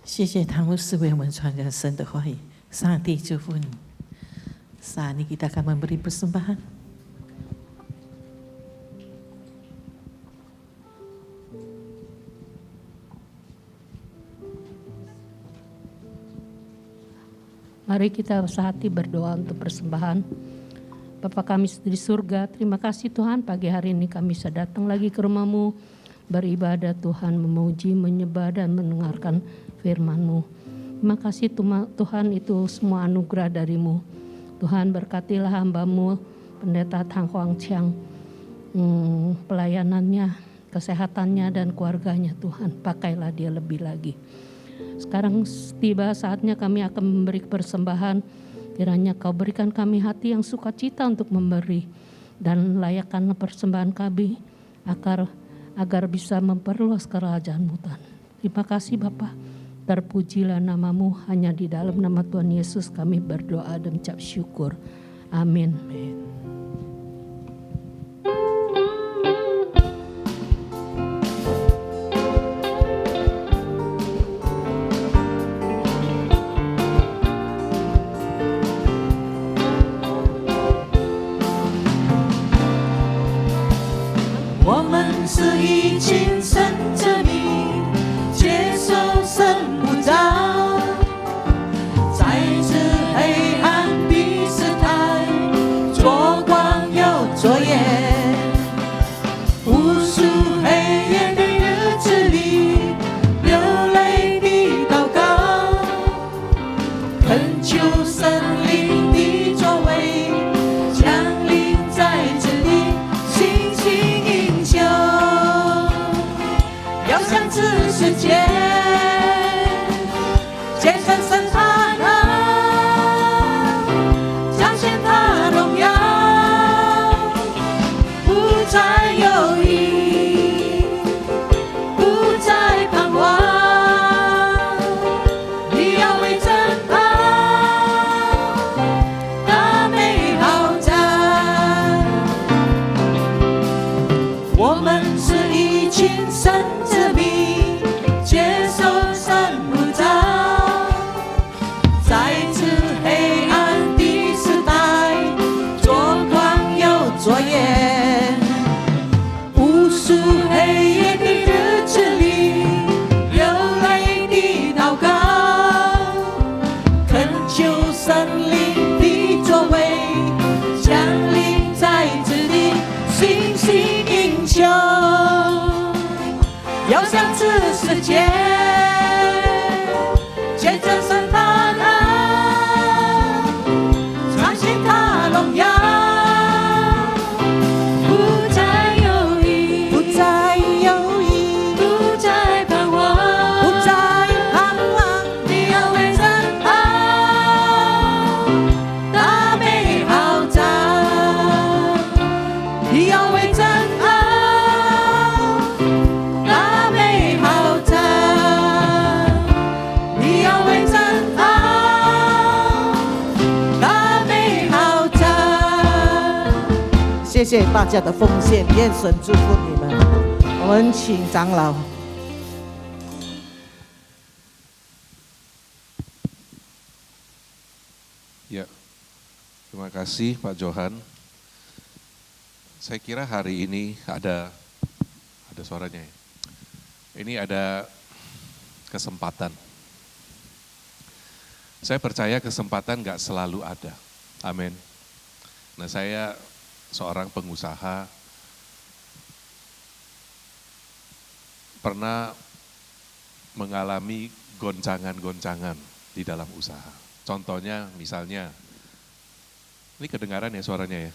谢谢唐牧师为我们传讲神的话语，上帝祝福你。Saat ini kita akan memberi persembahan. Mari kita sehati berdoa untuk persembahan. Bapa kami di surga, terima kasih Tuhan pagi hari ini kami bisa datang lagi ke rumah-Mu, beribadah Tuhan, memuji, menyembah dan mendengarkan firman-Mu. Terima kasih Tuhan, itu semua anugerah dari-Mu. Tuhan berkatilah hamba-Mu, Pendeta Tang Huang Chiang, pelayanannya, kesehatannya dan keluarganya Tuhan, pakailah dia lebih lagi. Sekarang tiba saatnya kami akan memberi persembahan. Kiranya Kau berikan kami hati yang sukacita untuk memberi dan layakkan persembahan kami agar bisa memperluas kerajaan-Mu Tuhan. Terima kasih Bapa. Terpujilah nama-Mu, hanya di dalam nama Tuhan Yesus kami berdoa dan mengucap syukur. Amin. 谢谢大家的奉献，愿神祝福你们。我们请长老。 Ya, terima kasih Pak Johan. Saya kira hari ini ada suaranya ya. Ini ada kesempatan. Saya percaya kesempatan nggak selalu ada. Amin. Nah, saya seorang pengusaha, pernah mengalami goncangan-goncangan di dalam usaha. Contohnya misalnya, ini kedengaran ya suaranya ya.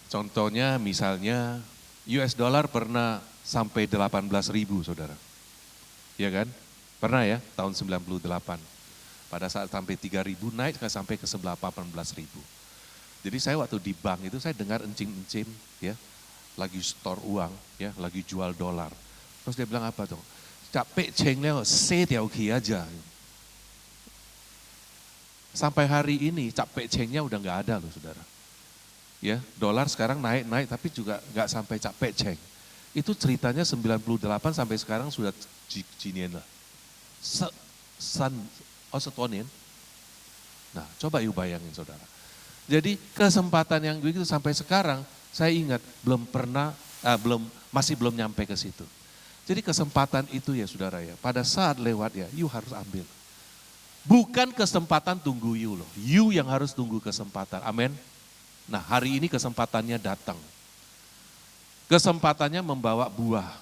Contohnya misalnya US dollar pernah sampai 18.000 saudara. Iya kan? Pernah ya tahun 98. Pada saat sampai 3.000 naik sampai ke 18.000. Jadi saya waktu di bank itu saya dengar encim-encim ya, lagi store uang ya, lagi jual dolar. Terus dia bilang apa tuh? Capek cengnya, setiauki aja. Sampai hari ini capek cengnya udah nggak ada loh saudara. Ya, dolar sekarang naik tapi juga nggak sampai capek ceng. Itu ceritanya 98 sampai sekarang sudah jinian lah. Setonin. Nah, coba yuk bayangin saudara. Jadi kesempatan yang begitu sampai sekarang saya ingat masih belum nyampe ke situ. Jadi kesempatan itu ya saudara ya, pada saat lewat ya, you harus ambil. Bukan kesempatan tunggu you loh, you yang harus tunggu kesempatan, amin. Nah hari ini kesempatannya datang. Kesempatannya membawa buah.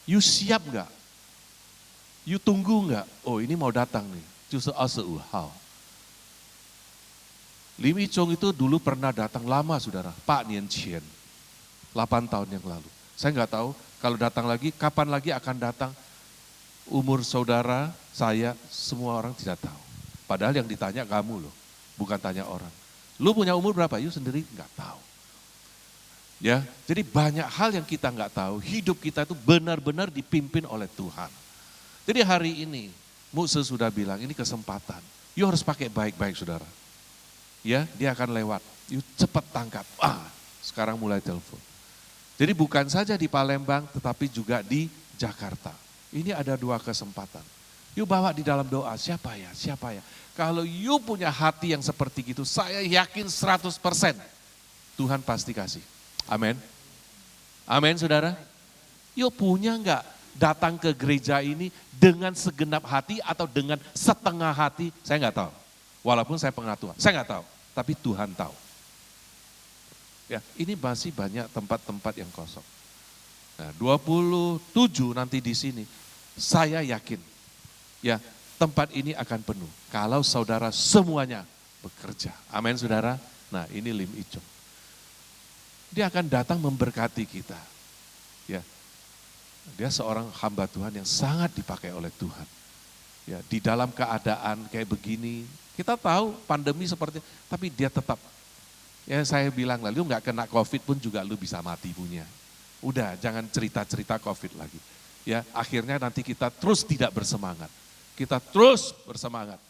You siap gak? You tunggu gak? Oh ini mau datang nih, justru hao. Lim Ichong itu dulu pernah datang lama saudara, Pak Nian Chien, 8 tahun yang lalu. Saya nggak tahu kalau datang lagi, kapan lagi akan datang. Umur saudara, saya, semua orang tidak tahu. Padahal yang ditanya kamu loh, bukan tanya orang. Lu punya umur berapa? You sendiri nggak tahu. Ya, jadi banyak hal yang kita nggak tahu. Hidup kita itu benar-benar dipimpin oleh Tuhan. Jadi hari ini, Musa sudah bilang ini kesempatan. You harus pakai baik-baik saudara. Ya, dia akan lewat. You cepat tangkap. Sekarang mulai telepon. Jadi bukan saja di Palembang, tetapi juga di Jakarta. Ini ada 2 kesempatan. You bawa di dalam doa, siapa ya? Kalau you punya hati yang seperti gitu, saya yakin 100% Tuhan pasti kasih. Amin. Amin saudara. You punya enggak datang ke gereja ini dengan segenap hati atau dengan setengah hati? Saya enggak tahu. Walaupun saya pengatua, saya enggak tahu. Tapi Tuhan tahu. Ya, ini masih banyak tempat-tempat yang kosong. Nah, 27 nanti di sini. Saya yakin ya tempat ini akan penuh kalau saudara semuanya bekerja. Amin saudara. Nah ini Lim Ichong. Dia akan datang memberkati kita. Ya, dia seorang hamba Tuhan yang sangat dipakai oleh Tuhan. Ya, di dalam keadaan kayak begini, kita tahu pandemi seperti, tapi dia tetap. Ya saya bilang lah, lu nggak kena COVID pun juga lu bisa mati punya. Udah, jangan cerita-cerita COVID lagi. Ya, akhirnya nanti kita terus tidak bersemangat. Kita terus bersemangat.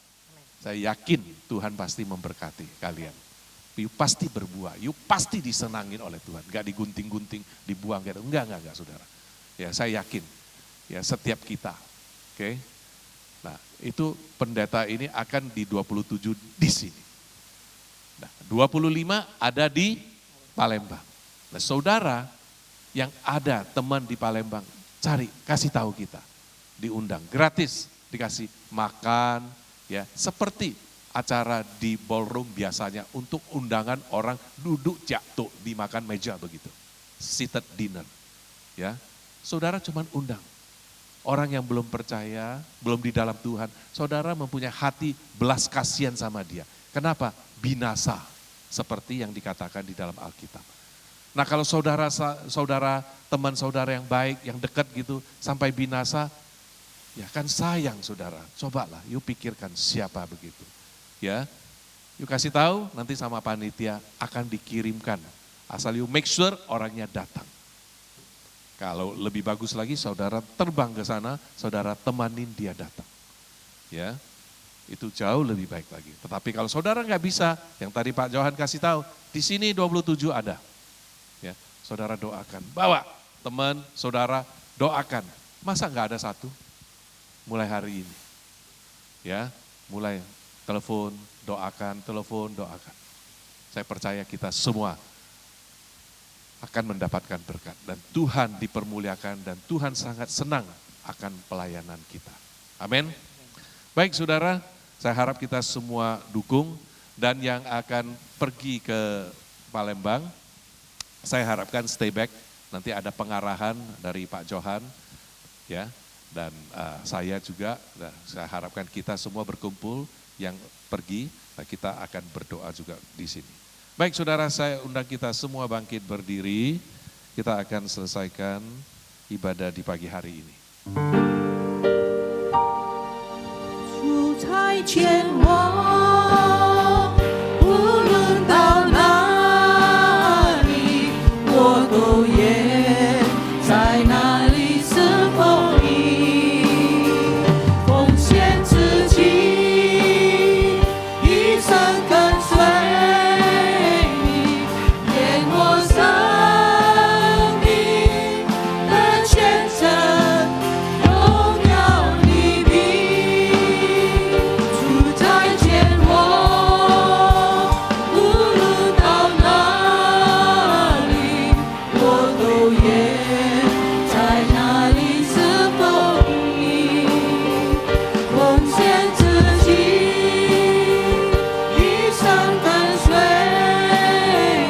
Saya yakin Tuhan pasti memberkati kalian. You pasti berbuah, you pasti disenangin oleh Tuhan. Gak digunting-gunting, dibuang gitu. Enggak saudara. Ya, saya yakin. Ya, setiap kita. Oke. Nah, itu pendeta ini akan di 27 di sini. Nah, 25 ada di Palembang. Nah, saudara yang ada teman di Palembang, cari, kasih tahu kita, diundang, gratis, dikasih makan, ya seperti acara di ballroom biasanya untuk undangan orang duduk jatuh dimakan meja begitu, seated dinner, ya saudara cuman undang orang yang belum percaya, belum di dalam Tuhan, saudara mempunyai hati belas kasihan sama dia. Kenapa? Binasa, seperti yang dikatakan di dalam Alkitab. Nah kalau saudara, teman saudara yang baik, yang dekat gitu, sampai binasa, ya kan sayang saudara. Cobalah, yuk pikirkan siapa begitu. Ya, yuk kasih tahu, nanti sama panitia akan dikirimkan. Asal yuk make sure orangnya datang. Kalau lebih bagus lagi, saudara terbang ke sana, saudara temanin dia datang. Ya, itu jauh lebih baik lagi. Tetapi kalau saudara nggak bisa, yang tadi Pak Johan kasih tahu, di sini 27 ada. Ya, saudara doakan, bawa teman, saudara doakan. Masa nggak ada satu? Mulai hari ini. Ya, mulai telepon, doakan. Saya percaya kita semua akan mendapatkan berkat. Dan Tuhan dipermuliakan dan Tuhan sangat senang akan pelayanan kita. Amin. Baik saudara, saya harap kita semua dukung. Dan yang akan pergi ke Palembang, saya harapkan stay back. Nanti ada pengarahan dari Pak Johan. Ya, dan saya juga, saya harapkan kita semua berkumpul yang pergi, nah kita akan berdoa juga di sini. Baik saudara, saya undang kita semua bangkit berdiri, kita akan selesaikan ibadah di pagi hari ini. 主差遣我，无论到哪里，我都愿在哪里侍奉你，奉献自己，一生跟随你，演我生命的见证，荣耀你名。主差遣我，无论到哪里，我都愿在哪里侍奉你，奉献自己，一生跟随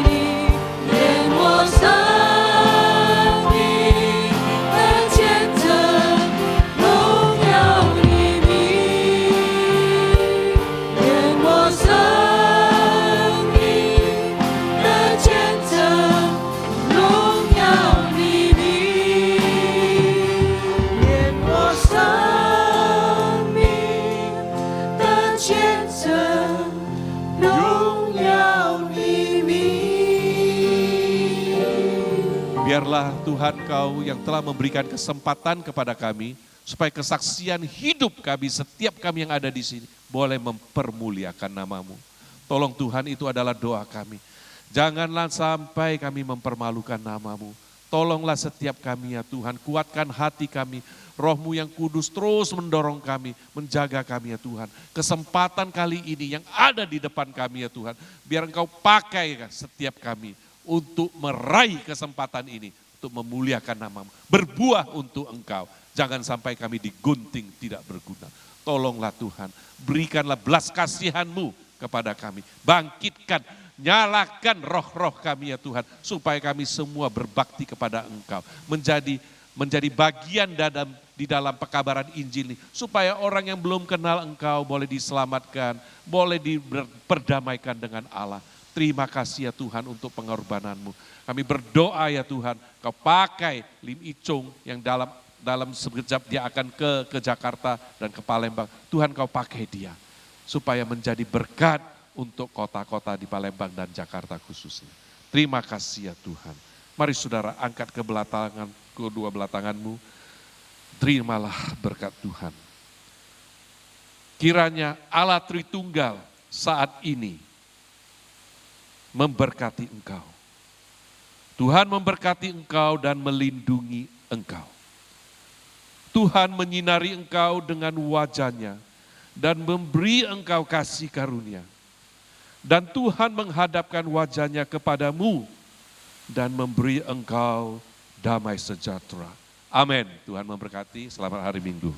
你，演我生命的见证，荣耀你名，演我生命的见证，荣耀你名，演我生命的见证，荣耀你名。 Biarlah Tuhan Kau yang telah memberikan kesempatan kepada kami, supaya kesaksian hidup kami, setiap kami yang ada di sini, boleh mempermuliakan nama-Mu. Tolong Tuhan, itu adalah doa kami. Janganlah sampai kami mempermalukan nama-Mu. Tolonglah setiap kami ya Tuhan, kuatkan hati kami, Roh-Mu yang kudus terus mendorong kami, menjaga kami ya Tuhan. Kesempatan kali ini yang ada di depan kami ya Tuhan, biar Engkau pakai setiap kami untuk meraih kesempatan ini, untuk memuliakan nama-Mu, berbuah untuk Engkau. Jangan sampai kami digunting tidak berguna. Tolonglah Tuhan, berikanlah belas kasihan-Mu kepada kami. Bangkitkan, nyalakan roh-roh kami ya Tuhan, supaya kami semua berbakti kepada Engkau. Menjadi bagian di dalam pekabaran Injil ini, supaya orang yang belum kenal Engkau boleh diselamatkan, boleh diperdamaikan dengan Allah. Terima kasih ya Tuhan untuk pengorbanan-Mu. Kami berdoa ya Tuhan, Kau pakai Lim Icung yang dalam sekejap dia akan ke Jakarta dan ke Palembang. Tuhan Kau pakai dia supaya menjadi berkat untuk kota-kota di Palembang dan Jakarta khususnya. Terima kasih ya Tuhan. Mari saudara angkat kedua belah tanganmu. Terimalah berkat Tuhan. Kiranya Allah Tritunggal saat ini memberkati engkau. Tuhan memberkati engkau dan melindungi engkau. Tuhan menyinari engkau dengan wajah-Nya dan memberi engkau kasih karunia. Dan Tuhan menghadapkan wajah-Nya kepadamu dan memberi engkau damai sejahtera. Amin. Tuhan memberkati. Selamat hari Minggu.